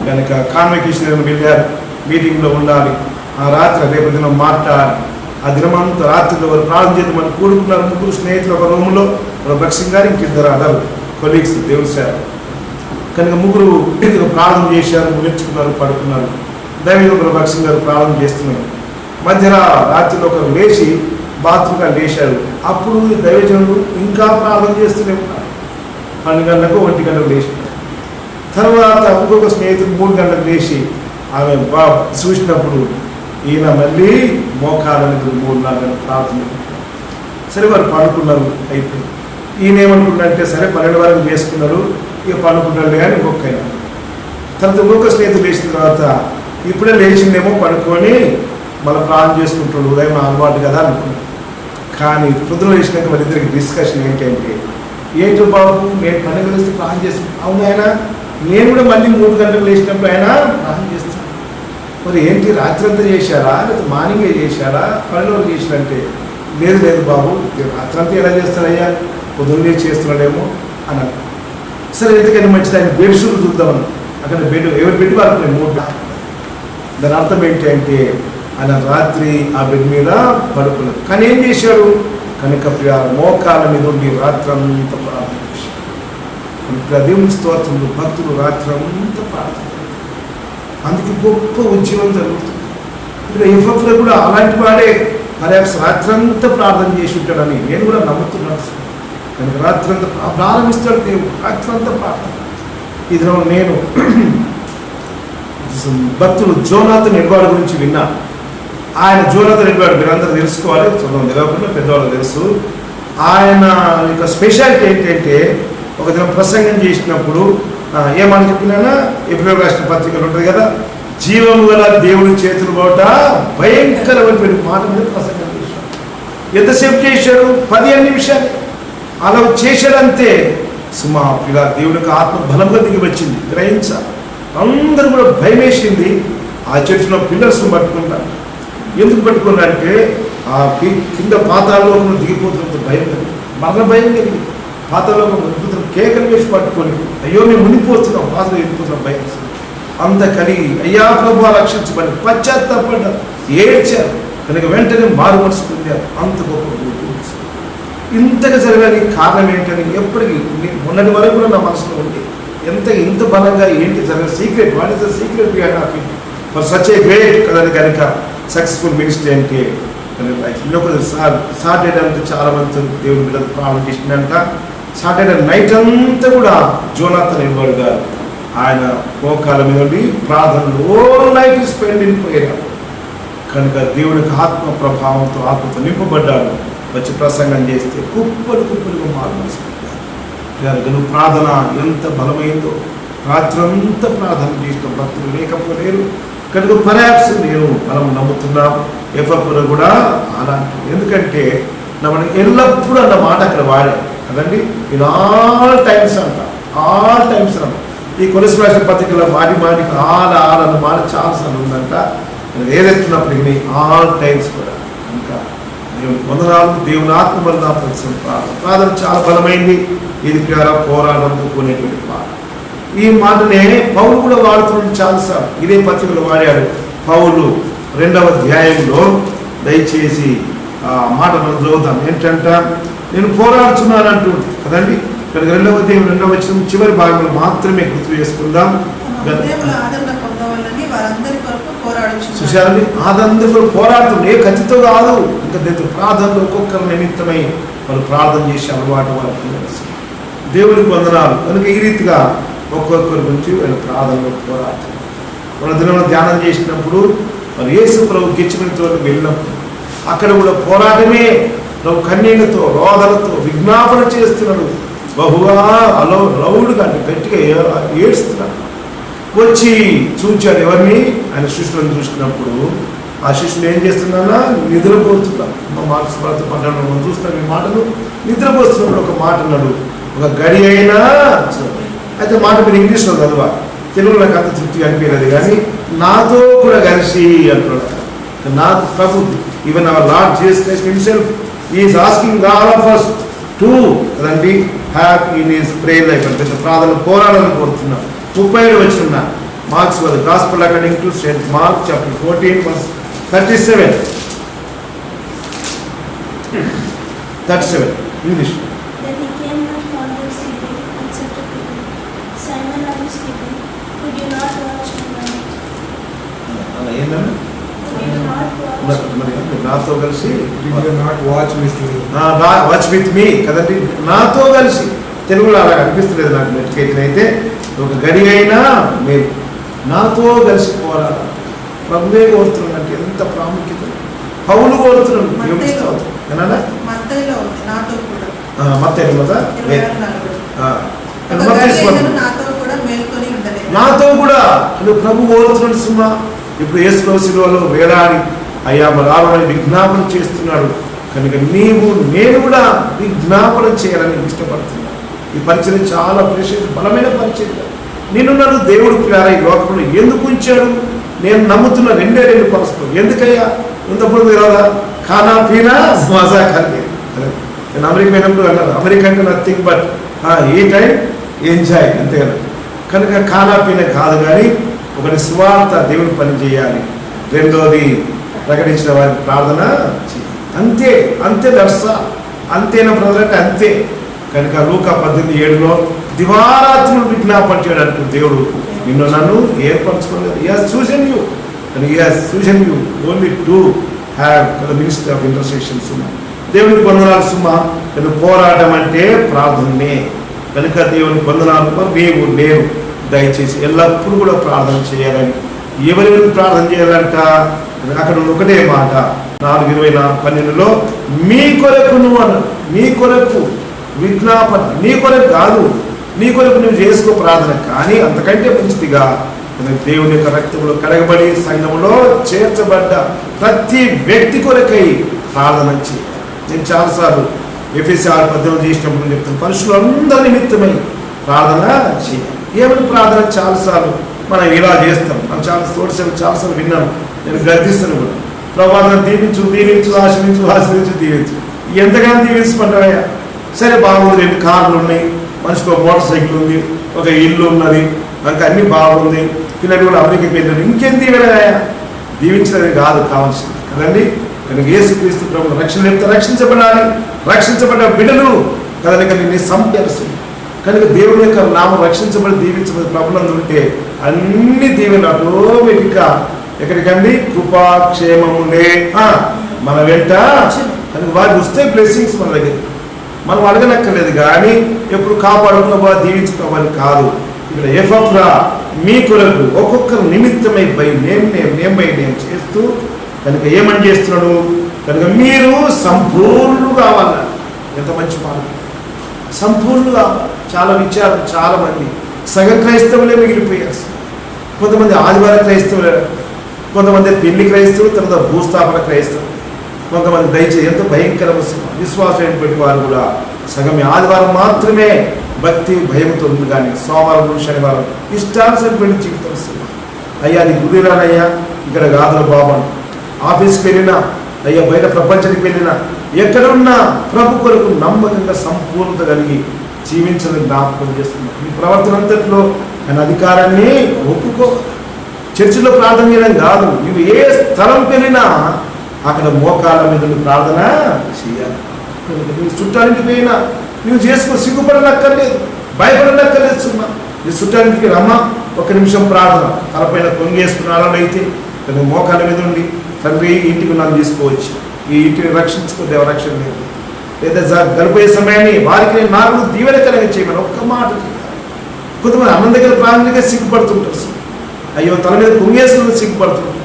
A: కనుక కాన్వకేషన్ వెళ్ళారు, మీటింగ్లో ఉండాలి. ఆ రాత్రి రేపు దినం మాట్లాడాలి. ఆ దినమంతా రాత్రిలో వారు ప్రార్థన చేద్దామని కూడుకున్నారు. ముగ్గురు స్నేహితులు ఒక రూమ్లో బ్రదర్ సింగ్ గారు ఇంకిద్దరు అదరు కొలీగ్స్ దేవుని సేవ. కనుక ముగ్గురు ప్రార్థన చేశారు, ముగించుకున్నారు, పడుకున్నారు. దైవంలో బ్రదర్ సింగ్ గారు ప్రార్థన చేస్తున్నారు. మధ్యన రాత్రిలో ఒకరు లేచి బాత్రూమ్గా లేచారు. అప్పుడు దైవజనుడు ఇంకా ప్రార్థన చేస్తూనే ఉన్నారు. 12 గంటలకు 1 గంటకు లేచి తర్వాత ఇంకొక స్నేహితుడు 3 గంటలకు లేచి ఆమె చూసినప్పుడు ఈయన మళ్ళీ మోకాలని 3-4 గంటలు ప్రార్థన. సరే వారు పడుకున్నారు. అయిపోయింది. ఈయన ఏమనుకున్నాడంటే సరే 12 వరకు చేసుకున్నాడు, ఇక పడుకుంటాడు కానీ ఇంకొక అయినా. తర్వాత ఇంకొక స్నేహితుడు లేచిన తర్వాత ఇప్పుడే లేచిందేమో పడుకొని మళ్ళీ ప్రార్థన చేసుకుంటాడు, ఉదయం అలవాటు కదా అనుకున్నాడు. కానీ పొద్దున లేచినాక మరి ఇద్దరికి డిస్కషన్ ఏంటంటే ఏంటో బాబు నేను 12 లేస్తే ప్రార్థన చేస్తాను. అవును ఆయన నేను కూడా మళ్ళీ 3 గంటలకు లేచినప్పుడు ఆయన ప్రార్థన చేస్తాను. మరి ఏంటి రాత్రి అంతా చేశారా లేదా మార్నింగే చేశారా 12 వరకు చేశారంటే లేదు లేదు బాబు రాత్రి అంతా ఎలా చేస్తాడయ్యా పొద్దున్నే చేస్తున్నాడేమో అని. సరే ఎందుకని మంచిది ఆయన బెడ్ షూలు చూద్దామన్నా. అక్కడ బెడ్ ఎవరి బెడ్ వాళ్ళకి 3. దాని అర్థం ఏంటి అంటే ఆయన రాత్రి ఆ బెడ్ మీద పడుకున్నాడు. కానీ ఏం చేశాడు? కనుక మోకాల మీద ఉండి రాత్రంతా ప్రార్థన చేశాడు. కనుక దేవుని స్తోత్రంలో భక్తులు రాత్రంతా ప్రార్థన. అందుకే గొప్ప ఉద్యమం జరుగుతుంది. ఇక్కడ ఎఫ్ఎఫ్లో కూడా అలాంటి వాడే పర్యాప్స్ రాత్రంతా ప్రార్థన చేసి ఉంటాడని నేను కూడా నమ్ముతున్నాను. కనుక రాత్రంతా ప్రారంభిస్తాడు దేవుడు. రాత్రంతా ప్రార్థన. ఇది నేను భక్తులు జోనాథన్ ఎడ్వార్డ్ గురించి విన్నా. ఆయన జోనాథన్ ఎడ్వార్డ్ మీరందరూ తెలుసుకోవాలి, తెలియకుండా పెద్దవాళ్ళు తెలుసు. ఆయన యొక్క స్పెషాలిటీ ఏంటంటే ఒక దినం ప్రసంగం చేసినప్పుడు ఏమని చెప్పినా ఎబ్రిల్ రాష్ట్ర పత్రికలు ఉంటుంది కదా, జీవము గల దేవుడి చేతులు పోట భయంకరమైన మాట మీద ప్రసంగం చేశాడు. ఎంతసేపు చేశాడు? 15 నిమిషాలు అలా చేశాడంతే. సుమా ఇలా దేవుడికి ఆత్మ బలంగా దిగి వచ్చింది, గ్రహించాలి. అందరూ కూడా భయం వేసింది. ఆ చర్చిలో పిల్లర్స్ను పట్టుకుంటారు. ఎందుకు పట్టుకున్నారంటే ఆ కింద పాతాళలోకం దిగిపోతున్నంత భయం కలిగింది, మరణ భయం కలిగింది. పాతాళలోకం అద్భుతం కేకలు వేసి పట్టుకొని అయ్యో మేము మునిగిపోతున్నాం, పాతలో వెళ్ళిపోతున్నాం భయం. అంత కలిగి అయ్యా ప్రభు రక్షించమని పశ్చాత్తాపడ్డారు, ఏడ్చారు. కనుక వెంటనే మారు మనసు పొందారు. అంత గొప్ప ఇంతగా జరగడానికి కారణం ఏంటని ఎప్పటికీ మొన్నటి వరకు కూడా నా మనసులో ఉంది. ఇంత బలంగా ఏంటి జరగదు? Secret, what is the secret behind happy for such a great కదా కనుక సక్సెస్ఫుల్ మినిస్ట్రీ అంటే సాటర్డే అంతా చాలా మంది దేవుని మీద ప్రార్థన చేసిందంట. సాటర్డే నైట్ అంతా కూడా జోనాథన్ ఎడ్వర్డ్ గారు ఆయన మోకాల మీద ఉండి ప్రార్థనలు all night spend in prayer. కనుక దేవునికి ఆత్మ ప్రభావంతో ఆత్మతో నింపబడ్డాడు. వచ్చి ప్రసంగం చేస్తే కుప్పలు కుప్పలుగా మారుమోసుకుంటారు. ప్రార్థన ఎంత బలమైందో, రాత్రంతా ప్రార్థన చేసిన భక్తులు లేకపోలేరు. కనుక పర్యాప్స్ మనం నమ్ముతున్నాం ఎఫ్ఎఫ్లో కూడా అలాంటి. ఎందుకంటే మనం ఎల్లప్పుడూ అన్న మాట అక్కడ వాడారు కదండి. ఇన్ ఆల్ టైమ్స్ అంట, ఆల్ టైమ్స్ అన్న. ఈ కొలసి రాష్ట్ర పత్రికలో మాటికి ఆల్ అన్న మాట చాలాసార్లు ఉందంట. ఏదెత్తున్నప్పటికీ ఆల్ టైమ్స్ కూడా ఇంకా దేవుని వందనాలు. దేవుని ఆత్మ వల్ల పరిశ్రమ ప్రార్థన చాలా బలమైంది. ఇది ద్వారా పోరాటంతో కొనేటువంటి పాట. ఈ మాటనే పౌలు కూడా వాడుతున్నాడు చాలాసార్లు. ఇదే పత్రికలు వాడాడు పౌలు 2వ అధ్యాయంలో. దయచేసి ఆ మాట మనం చదువుతాం. ఏంటంట, నేను పోరాడుతున్నాను అంటుంది కదండి. ఇక్కడ 2వ అధ్యాయం 2వ వచనం చివరి భాగంలో మాత్రమే గుర్తు చేసుకుందాం. చూశారండి, ఆదందరూ పోరాడుతుంది. ఏ ఖచ్చితంగా కాదు, ఇంకా దేవుడు ప్రార్థనలో ఒక్కొక్కరి నిమిత్తమై వాళ్ళు ప్రార్థన చేసే అలవాటు వాళ్ళకి తెలుసు. దేవుడికి వందనాలు. కనుక ఈ రీతిగా ఒక్కొక్కరి గురించి వాళ్ళు ప్రార్థనలో పోరాడుతున్నారు. మన దినంలో ధ్యానం చేసినప్పుడు మరి యేసు ప్రభు గెచ్చిమనితో వెళ్ళినప్పుడు అక్కడ కూడా పోరాటమే. ప్రభు కన్నీళ్లతో రోదలతో విజ్ఞాపన చేస్తున్నాడు. బహుగా లౌడ్గా అంటే గట్టిగా ఏడుస్తున్నాడు. వచ్చి చూచాడు ఎవరిని, ఆయన శిష్యులను చూసినప్పుడు ఆ శిష్యులు ఏం చేస్తున్నా నిద్రపోతున్నాం. మా మార్క్స్ వార్త పడ్డాడు, మనం చూస్తాం ఈ మాటలు. నిద్రపోస్తున్నప్పుడు ఒక మాట అన్నాడు, ఒక గడి అయినా. అయితే మాట మీరు ఇంగ్లీష్లో చదవ, తెలుగులో నాకు అంత తృప్తి అనిపించలేదు. కానీ నాతో కూడా కలిసి అంటున్నాడు. నా ప్రభు even our Lord Jesus Christ himself is asking all of us to కదండి have in his prayer life అంటే ప్రార్థన పోరాడాలని కోరుతున్నాం. 37 వచ్చిన మార్క్స్ వారి gospel according to Saint Mark chapter 14 verse 37 English. నాతో కలిసి వాచ్ విత్ మీ కదండి, నాతో కలిసి. తెలుగులో అలా అనిపిస్తలేదు నాకు నెట్కైతే. ఒక గడి అయినా మీరు నాతో కలిసి పోరాడాలి. ప్రభువే కోరుతున్నాడు అంటే ఎంత ప్రాముఖ్యత. పౌలు కోరుతున్నాడు. నాతో కూడా ప్రభు కోరుతున్నాడు సుమా. ఇప్పుడు యేసు శిలువలో వేలాడి అయ్యా రావాలని విజ్ఞాపన చేస్తున్నాడు. కనుక నీవు నేను కూడా విజ్ఞాపన చేయాలని ఇష్టపడుతున్నాను. ఈ పరిచయం చాలా బలమైన పరిచయం. నిన్నున్నాడు దేవుడు ప్రియారా ఈ లోకంలో ఎందుకు ఉంచాడు? నేను నమ్ముతున్న 2 పరస్పరం. ఎందుకయ్యా ఇంతప్పుడు కదా ఖానా పీనా మజా కలిగేది. నేను అమెరికా పోయినప్పుడు అన్నారు, అమెరికా అంటే నథింగ్ బట్ ఈ టైం ఎంజాయ్ అంతే కదా. కనుక ఖానా పీనా కాదు, కానీ ఒకటి స్వార్థ దేవుని పని చేయాలి. రెండోది ప్రకటించిన వారికి ప్రార్థన చేయాలి. అంతే అంతే దర్శ అంతేనా బ్రదర్ అంటే అంతే. కనుక లూకా 18:7 దివారాత్రులు విజ్ఞాపన చేయడానికి దేవుడు నిన్ను నన్ను ఏర్పరచుకోలేదు. చూసాను యూ అండ్ చూసాను you only to have the ministry of intercession సుమా. దేవునికి వందనాలు సుమా. నేను పోరాటం అంటే ప్రార్థనే. కనుక దేవునికి వందనాలు. నీవు నేను దయచేసి ఎల్లప్పుడూ కూడా ప్రార్థన చేయాలని. ఎవరెవరికి ప్రార్థన చేయాలంట? అక్కడ ఒకటే మాట 4:12 మీ కొరకు నువ్వు అన్నాడు. మీ కొరకు విజ్ఞాపన, నీ కొరకు కాదు, నీ కొరకు నువ్వు చేసుకో ప్రార్థన. కానీ అంతకంటే మంచిదిగా దేవుని యొక్క రక్తంలో కడగబడి సంఘంలో చేర్చబడ్డ ప్రతి వ్యక్తి కొరకై ప్రార్థన చేయాలి. నేను చాలాసార్లు ఎఫెసీ 6:18 చేసినప్పుడు చెప్తాను, పరిశుద్ధులందరి నిమిత్తమై ప్రార్థన చేయాలి. ఏమని ప్రార్థన చాలాసార్లు మనం ఇలా చేస్తాం. మనం చాలాసార్లు విన్నాను. నేను గర్దిస్తాను కూడా, ప్రభావం దీవించు దీవించు ఆశ్రయించు ఆశ్రయించు దీవించు. ఎంతగానో దీవించమంటావయ్యా. సరే బాగుంది, 2 కార్లు ఉన్నాయి, మనిషికి ఒక మోటార్ సైకిల్ ఉంది, ఒక ఇల్లు ఉన్నది, మనకు అన్నీ బాగుంది, పిల్లలు కూడా అమెరికాకి వెళ్ళారు. ఇంకేం దీవెనయ్యా? దీవించడానికి కాదు కావాల్సింది కదండి. కనుక యేసుక్రీస్తు ప్రభువు రక్షణ లేకపోతే రక్షించబడాలి. రక్షించబడ్డ బిడ్డలు కదండి కనుక సంపేస్తుంది. కనుక దేవుని యొక్క నామం రక్షించబడి దీవించబడి ప్రభులందు ఉంటే అన్ని దీవెన ఆటోమేటిక్గా ఎక్కడికండి కృపాక్షేమములే మన వెంట. కనుక వాటి వస్తే బ్లెస్సింగ్స్ మన దగ్గర. మనం అడగనక్కర్లేదు, కానీ ఎప్పుడు కాపాడుకోవా దీవించుకోవాలి కాదు. ఇక్కడ ఎఫ్రా మీ కొరకు ఒక్కొక్కరు నిమిత్తమై బై నేమ్ చేస్తూ కనుక ఏమని చేస్తున్నాడు? కనుక మీరు సంపూర్ణులు కావాలన్నారు. ఎంత మంచి మాట, సంపూర్ణులు కావాలి. చాలా విచారం, చాలా మంది సగం క్రైస్తవులే మిగిలిపోయారు. కొంతమంది ఆదివార క్రైస్తవులే, కొంతమంది పెళ్లి క్రైస్తవులు, తర్వాత భూస్థాపన క్రైస్తవులు, కొంతమంది దయచేసి ఎంత భయంకర విశ్వాసం అయినటువంటి వారు కూడా సగం ఆదివారం మాత్రమే భక్తి భయంతో ఉంది, కానీ సోమవారం శనివారం ఇష్టానుసరిపోయిన జీవితం వస్తుంది. అయ్యా నీ గురిరానయ్యా ఇక్కడ కాదుల బాబు, ఆఫీస్కి వెళ్ళినా అయ్యా బయట ప్రపంచానికి వెళ్ళినా ఎక్కడున్నా ప్రభు కొరకు నమ్మకంగా సంపూర్ణత కలిగి జీవించాలని జ్ఞాపకం చేస్తున్నాం. మీ ప్రవర్తన అంతట్లో ఆయన అధికారాన్ని ఒప్పుకో. చర్చిలో ప్రార్థన చేయడం కాదు, నువ్వు ఏ స్థలం వెళ్ళినా అక్కడ మోకాళ్ళ మీద ప్రార్థన చేయాలి. నువ్వు చుట్టానికి పోయినా నువ్వు చేసుకో, సిగ్గుపడనక్కర్లేదు, భయపడనక్కర్లేదు. సుమ్మా నీ చుట్టానికి రమ్మ, 1 నిమిషం ప్రార్థన తలపైన కొంగేసుకున్నారని అయితే తన మోకాళ్ళ మీద ఉండి తండ్రి ఇంటికి నన్ను తీసుకోవచ్చు, ఈ ఇంటిని రక్షించుకో, దేవరక్షణ లేదు. లేదా గడిపోయే సమయాన్ని వారికి నాకు దీవెనకరంగా చేయమని ఒక్క మాట చేయాలి. కొంతమంది అన్నం దగ్గర ప్రార్థనగా సిగ్గుపడుతుంటారు. అయ్యో తల మీద కొంగేసుకుని సిగ్గుపడుతుంటారు.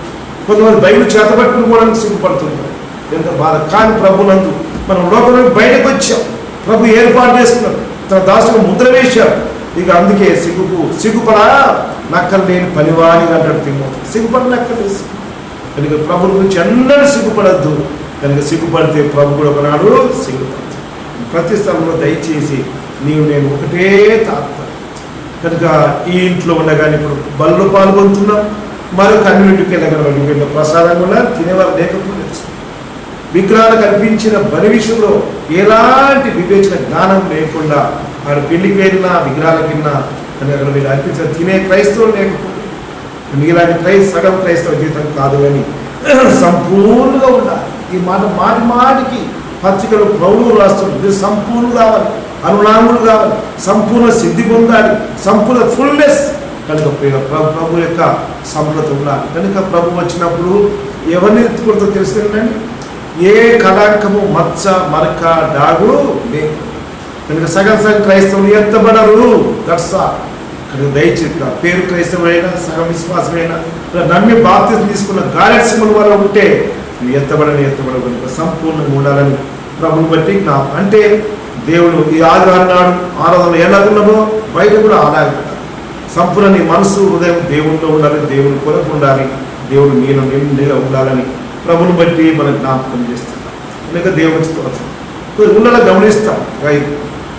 A: కొంతమంది బయలు చేతపట్టుకుని కూడా సిగ్గుపడుతుంటారు. ఎంత బాధ. కానీ ప్రభునందు మనం లోకంలో బయటకు వచ్చాం. ప్రభు ఏర్పాటు చేసుకున్నాడు, తన దాసుడు ముద్ర వేశాడు. ఇక అందుకే సిగ్గుపడా నక్కలు లేని పనివాణి అంటాడు తిమ్మోతి. సిగ్గుపడనక్కర్లేదు. కనుక ప్రభు గురించి ఎన్నడూ సిగ్గుపడద్దు. కనుక సిగ్గుపడితే ప్రభు కూడా ఒకనాడు సిగ్గుపడతాడు. ప్రతి స్థలంలో దయచేసి నేను ఒకటే తాత్పర్యం. కనుక ఈ ఇంట్లో ఉండగానే ఇప్పుడు బల్లో పాల్గొంటున్నాం, మరొక అన్నింటికి వెళ్ళగల ప్రసాదం కూడా తినేవారు లేకపోవచ్చు. విగ్రహాలు కనిపించిన బలి విషయంలో ఎలాంటి వివేచన జ్ఞానం లేకుండా వాడు పెళ్లికి వెళ్ళినా విగ్రహాల కింద అని అక్కడ వీళ్ళు అనిపించిన తినే క్రైస్తవులు లేకపోతే మీలాంటి సగం క్రైస్తవ జీవితం కాదు అని సంపూర్ణంగా ఉండాలి. ఈ మాట మాటికి పత్రికలు పౌరులు రాస్తున్నారు. మీరు సంపూర్ణ కావాలి, అనునాములు కావాలి, సంపూర్ణ సిద్ధి పొందాలి, సంపూర్ణ ఫుల్నెస్. కనుక ప్రభు యొక్క సంపూర్ణత ఉండాలి. కనుక ప్రభు వచ్చినప్పుడు ఎవరిని ఎత్తుకుంటూ తెలుస్తుందండి, ఏ కళంకము మచ్చ మరక డాగు లేదు. కనుక సగం క్రైస్తవులు ఎత్తబడరు. దట్సా కనుక దయచేత పేరు క్రైస్తవులైనా సగం విశ్వాసమైనా నమ్మి బాప్తిజం తీసుకున్న గారెట్సిముల వల్ల ఉంటే నువ్వు ఎత్తబడని కనుక సంపూర్ణంగా ఉండాలని ప్రభుని బట్టి అంటే దేవుడు ఈ ఆదివారం నాడు ఆరాధనలు ఎలాగున్నామో బయట కూడా అలాగే ఉండాలి. సంపూర్ణ నీ మనసు హృదయం దేవునిలో ఉండాలి, దేవుని కొరకు ఉండాలి, దేవుడు నీలో నిండుగా ఉండాలని ప్రభుని బట్టి మనం జ్ఞాపకం చేస్తున్నాం. కనుక దేవుని స్తోత్రం. ఉండలా గమనిస్తాం. రైతు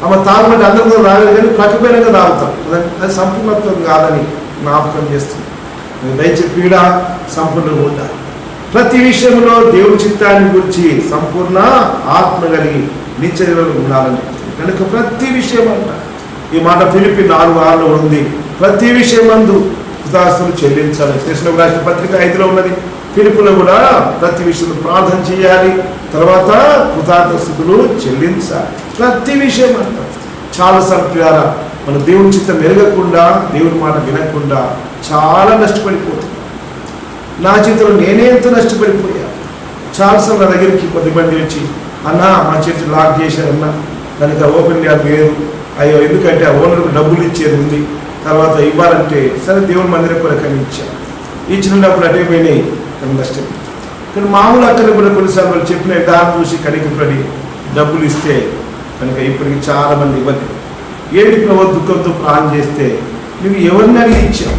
A: ఆమె తాగమంటే అందరూ కూడా రాలేదు, కానీ ప్రతిపైనంగా తాగుతాం. అది సంపూర్ణత్వం కాదని జ్ఞాపకం చేస్తున్నాం. దయచేసి పీడ సంపూర్ణంగా ఉండాలి. ప్రతి విషయంలో దేవుడి చిత్తాన్ని గురించి సంపూర్ణ ఆత్మ కలిగి నిశ్చయంలో ఉండాలని చెప్తుంది. కనుక ప్రతి విషయం అంట ఈ మాట ఫిలిప్పీ 4:6 ఉంది. ప్రతి విషయం అందు కృతజ్ఞతలు చెల్లించాలి. కృష్ణకు రాసిన పత్రిక 5లో ఉన్నది. ఫిలిప్పులో కూడా ప్రతి విషయంలో ప్రార్థన చేయాలి, తర్వాత కృతజ్ఞతలు చెల్లించాలి. ప్రతి విషయం అంట. చాలాసార్లు ప్రియారా మన దేవుని చిత్తం ఎరగకుండా, దేవుని మాట వినకుండా చాలా నష్టపడిపోతుంది. నా జీవితంలో నేనే ఎంతో నష్టపడిపోయా. చాలాసార్లు నా దగ్గరికి కొద్దిమంది వచ్చి, అన్న మా చర్చి లాక్ చేశారన్నా, కనుక ఓపెన్ ల్యాబ్ లేదు, అయ్యో ఎందుకంటే ఆ ఓనర్కు డబ్బులు ఇచ్చేది ఉంది, తర్వాత ఇవ్వాలంటే సరే దేవుని మందిరం కూడా కానీ ఇచ్చిన డబ్బులు అటే పోయినాయి, నష్టం. కానీ మామూలు అక్కడ కూడా కొన్నిసార్లు వాళ్ళు చెప్పిన విధానం చూసి కనికపడి డబ్బులు ఇస్తే కనుక ఇప్పటికి చాలామంది ఇవ్వలేదు. ఏంటి ప్రభు దుఃఖంతో ప్రాణం చేస్తే నువ్వు ఎవరిని అడిగి ఇచ్చావు?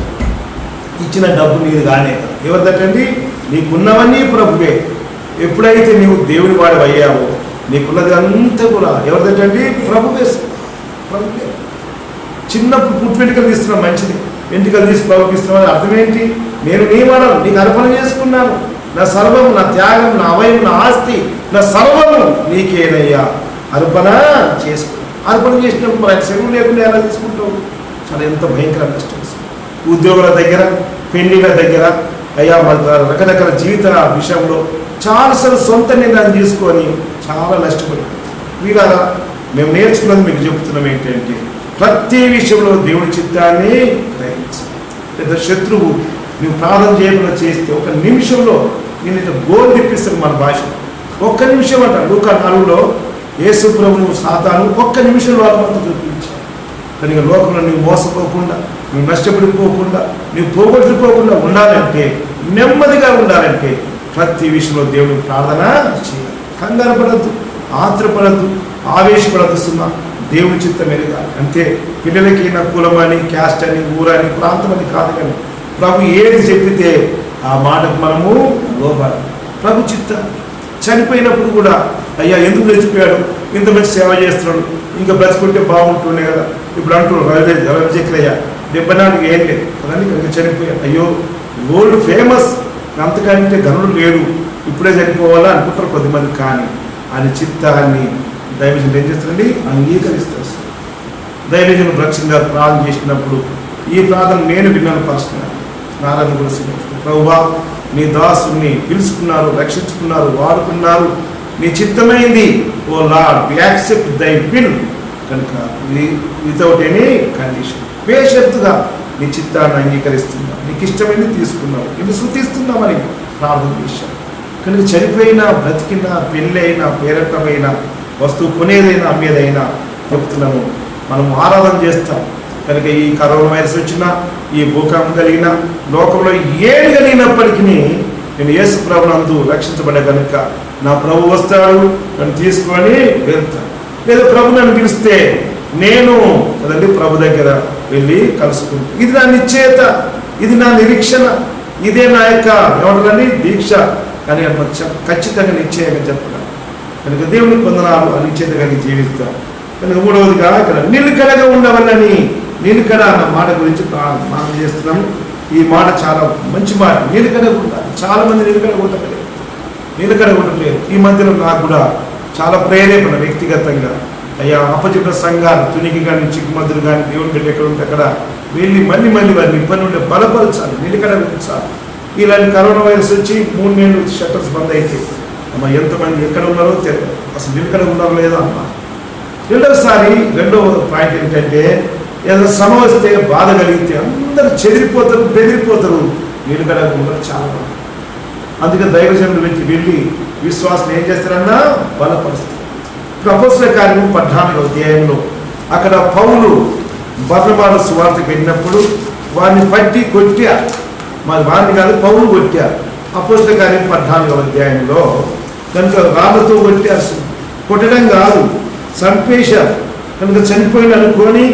A: ఇచ్చిన డబ్బు నీది కానే. ఎవరిదటండి? నీకున్నవన్నీ ప్రభువే. ఎప్పుడైతే నీవు దేవుని వాడు అయ్యావో నీకున్నది అంతా కూడా ఎవరిదటండి? ప్రభువే. చిన్నప్పుడు పుట్టు వెంట్రుకలు తీస్తున్నాం, మంచిది. వెంట్రుకలు తీసి ప్రభుకి ఇస్తున్నామని అర్థం ఏంటి? నేను నీ వాడను, నీకు అర్పణ చేసుకున్నాను, నా సర్వము, నా త్యాగం, నా అవయం, నా ఆస్తి, నా సర్వము నీకేనయ్యా అర్పణ చేసుకో. అర్పణ చేసినప్పుడు మరి సెలవు లేకుండా ఎలా తీసుకుంటావు? చాలా ఎంత భయంకర నష్టం. ఉద్యోగుల దగ్గర, పెళ్లిళ్ళ దగ్గర, అయ్యా రకరకాల జీవిత విషయంలో చాలాసార్లు సొంత నిర్ణయం తీసుకొని చాలా నష్టపడి వీరారా మేము నేర్చుకున్నది మీకు చెప్తున్నాం ఏంటంటే ప్రతి విషయంలో దేవుడి చిత్తాన్ని గ్రహించాలి. లేదా శత్రువు నువ్వు ప్రార్థన చేయకుండా చేస్తే 1 నిమిషంలో నేను గోల్ తిప్పిస్తాను. మన భాష 1 నిమిషం అంట. లూకా 4లో యేసు ప్రభువు సాతాను 1 నిమిషం లోకమంతా చూపించాడు. కనుక లోకంలో నువ్వు మోసపోకుండా, నువ్వు నష్టపడిపోకుండా, నువ్వు పోగొట్టుకోకుండా ఉండాలంటే, నెమ్మదిగా ఉండాలంటే ప్రతి విషయంలో దేవుడికి ప్రార్థన చేయాలి. కంగారు పడద్దు, ఆత్రపడద్దు, ఆవేశపడద్దు. సుమా దేవుని చిత్తం ఎరగాలి అంతే. పిల్లలకి నా కులమని, క్యాస్ట్ అని, ఊరని, ప్రాంతం అని కాదు, కానీ ప్రభు ఏది చెప్పితే ఆ మాటకు మనము లోబడాలి. ప్రభు చిత్తాన్ని చనిపోయినప్పుడు కూడా అయ్యా ఎందుకు చచ్చిపోయాడు, ఇంత మంచి సేవ చేస్తున్నాడు, ఇంకా బ్రతుకుంటే బాగుంటుండే కదా. ఇప్పుడు అంటున్నాడు రవిచక్రయ్య 74 ఏళ్ళే కదండి, కనుక చనిపోయాడు. అయ్యో వరల్డ్ ఫేమస్, అంతకంటే గనుడు లేడు, ఇప్పుడే చనిపోవాలా అనుకుంటారు కొద్దిమంది, కానీ ఆయన చిత్తాన్ని దైవజనుడు ఏం చేస్తారండి? అంగీకరిస్తారు. దైవజనుడు రక్షణగా ప్రార్థన చేసినప్పుడు ఈ ప్రార్థన నేను విన్నాను పర్సనల్ నారాయణ గురించి. ప్రభువా, నీ దాసుని పిలుచుకున్నారు, రక్షించుకున్నారు, వాడుకున్నారు, నీ చిత్తమైంది. O Lord, we accept thy will. కనుక వితౌట్ ఎనీ కండిషన్ బేషరతుగా నీ చిత్తాన్ని అంగీకరిస్తున్నావు, నీకు ఇష్టమైంది తీసుకున్నావు, నిన్ను శృతిస్తున్నామని ప్రార్థన చేశాను. కనుక చనిపోయినా, బ్రతికినా, పెళ్ళి అయినా, పేరటమైనా, వస్తువు కొనేదైనా, అమ్మేదైనా చెప్తున్నాము, మనము ఆరాధన చేస్తాం. కనుక ఈ కరోనా వైరస్ వచ్చినా, ఈ భూకంపం కలిగినా, లోకంలో ఏది కలిగినప్పటికీ నేను యేసు ప్రభునందు రక్షించబడే కనుక నా ప్రభు వస్తాడు, నన్ను తీసుకొని వెళ్తాను. లేదా ప్రభు నన్ను పిలిస్తే నేను కదండి ప్రభు దగ్గర వెళ్ళి కలుసుకుంటాను. ఇది నా నిశ్చయత, ఇది నా నిరీక్షణ, ఇదే నా యొక్క ఏమంటారని దీక్ష. కానీ ఖచ్చితంగా నిశ్చయంగా చెప్పడం. కనుక దేవుని పొందనాలు ఆ నిశ్చయత కలిగి జీవిస్తాం. కనుక మూడవదిగా ఇక్కడ నిలకడగా ఉండవల్లని, నిలకడ అన్న మాట గురించి మనం చేస్తున్నాము. ఈ మాట చాలా మంచి మాట. నిలకడగా ఉండాలి. చాలా మంది నిలకడగా ఉండలేదు, నిలకడగా ఉండలేదు. ఈ మధ్యలో నాకు కూడా చాలా ప్రేరేపణ వ్యక్తిగతంగా, అయ్యా అపచిత సంఘాలు తునికి కానీ, చిక్కుమద్దులు కానీ, దేవుని బిడ్డ ఎక్కడ ఉంటే అక్కడ వెళ్ళి మళ్ళీ వారిని ఇబ్బంది ఉంటే బలపరచాలి, నిలకడగా ఉంచాలి. ఇలాంటి కరోనా వైరస్ వచ్చి 3 నెలలు షట్టర్స్ బంద్ అయితే అమ్మ ఎంతమంది ఎక్కడ ఉన్నారో తెలియదు, అసలు నిలకడగా ఉన్నారో లేదో అమ్మ. రెండవ పాయింట్ ఏంటంటే, ఏదైనా శ్రమ వస్తే, బాధ కలిగితే అందరూ చెదిరిపోతారు, బెదిరిపోతారు. నిలకడగా ఉండరు చాలా బాగా. అందుకే దైవజనుల నుంచి వెళ్ళి విశ్వాసం ఏం చేస్తారన్నా బలపరుస్తారు. అపోస్తలుల కార్యము 14వ అధ్యాయంలో అక్కడ పౌలు బర్నబాను సువార్తకు వెళ్ళినప్పుడు వారిని పట్టి కొట్టారు. మరి వారిని కాదు, పౌలు కొట్టారు. అపోస్తలుల కార్యం 14వ అధ్యాయంలో కనుక రాళ్ళతో కొట్టారు. కొట్టడం కాదు, చంపేశారు. కనుక చనిపోయిన అనుకొని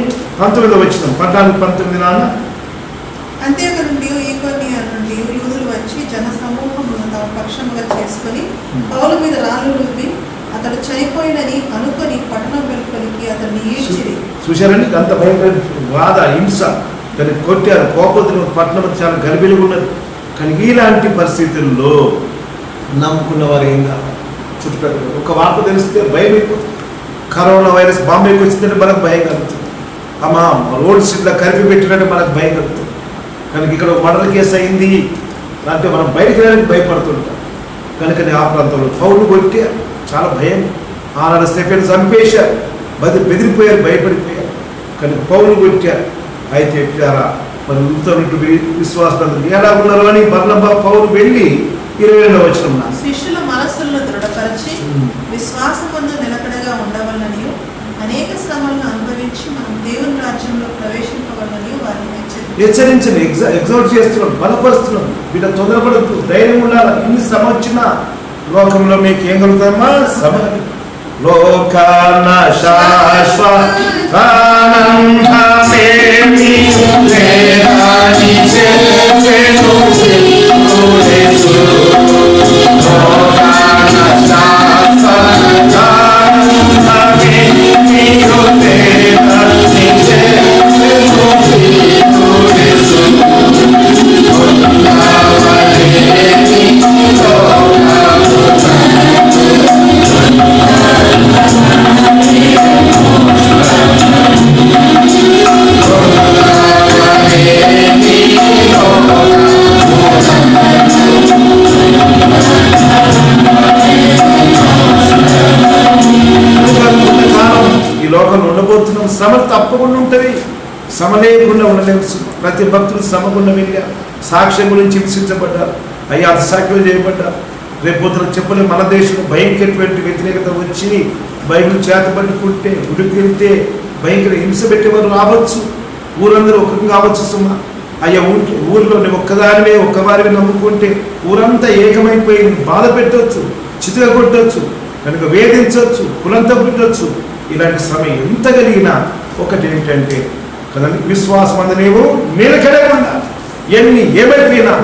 A: 19వ వచనం 14-19 నాన్న.
B: అంతేక నుండి ఈకొనియ నుండి యూదులు వచ్చి జన సమూహమును తమ పక్షముగా చేసుకొని పౌలు మీద రాళ్ళు రువ్వి అతడు చనిపోయినని అనుకొని పట్టణం వెలుపలికి అతన్ని ఈడ్చిరి.
A: చూశారండి, అంత భయంకర బాధ, హింస. కానీ కొట్టారు. కోపతులు పట్టణం చాలా గలిబిలిగా ఉన్నది. కానీ ఇలాంటి పరిస్థితుల్లో నమ్ముకున్న వారు ఏం కావాలి? చుట్టుపక్కల ఒక వార్త తెలిస్తే భయం అయిపోతుంది. కరోనా వైరస్ బాంబేకి వచ్చిందంటే మనకు భయం కలుగుతుంది. అమ్మా రోడ్ సీట్లో కలిపి పెట్టినట్టు మనకు భయం కలుగుతుంది. కనుక ఇక్కడ మర్డర్ కేసు అయింది అంటే మనం బయటికి వెళ్ళడానికి భయపడుతుంటాం. కనుక ఆ ప్రాంతంలో పౌలు కొట్టారు, చాలా భయం. ఆనాడు స్టెఫెన్ చంపేశారు, బెదిరిపోయారు, భయపడిపోయారు. కనుక పౌలు కొట్టారు. అయితే ఎట్లారా మరి నూతన విశ్వాసం ఎలా ఉన్నారు అని బర్నబా పౌలు వెళ్ళి 22వ వచనం
B: శిష్యుల మనస్సులను దృఢపరిచి విశ్వాసమందు నిలకడగా ఉండవలనని అనేక శ్రమలను అనుభవించి మనం దేవుని రాజ్యంలో ప్రవేశింపవలనని వారిని
A: హెచ్చరించండి. ఎగ్జాట్ చేస్తున్నాం, బలపరుస్తున్నాం. వీళ్ళ తొందరపడద్దు, ధైర్యం ఉండాలి. ఇన్ని శ్రమ వచ్చినా లోకంలో మీకు ఏం కలుగుతామా? శ్రమ. లోకాన శ్రమ తప్పకుండా ఉంటుంది. శ్రమ లేకుండా ఉండలేము. ప్రతి భక్తులు శ్రమకుండా వెళ్ళారు. సాక్ష్యం గురించి హింసించబడ్డారు, అయ్యా అసఖ్యం చేయబడ్డారు. రేపు పొద్దున చెప్పలే మన దేశంలో భయంకరటువంటి వ్యతిరేకత వచ్చి బైబిల్ చేతపట్టుకుంటే ఉడికెళ్తే భయంకర హింస పెట్టేవారు రావచ్చు. ఊరందరూ ఒక్కగా కావచ్చు. సుమ అయ్యా ఊరిలో ఒక్కదానివే ఒక్కవారిని నమ్ముకుంటే ఊరంతా ఏకమైపోయి బాధ పెట్టవచ్చు, చితుగా కొట్టవచ్చు, కనుక వేధించవచ్చు, కులంతా పెట్టవచ్చు. ఇలాంటి శ్రమ ఎంత కలిగినా ఒకటి ఏంటంటే కదండి, విశ్వాసం అందు నీవు నిలకడే ఉండాలి. ఏమైపోయినా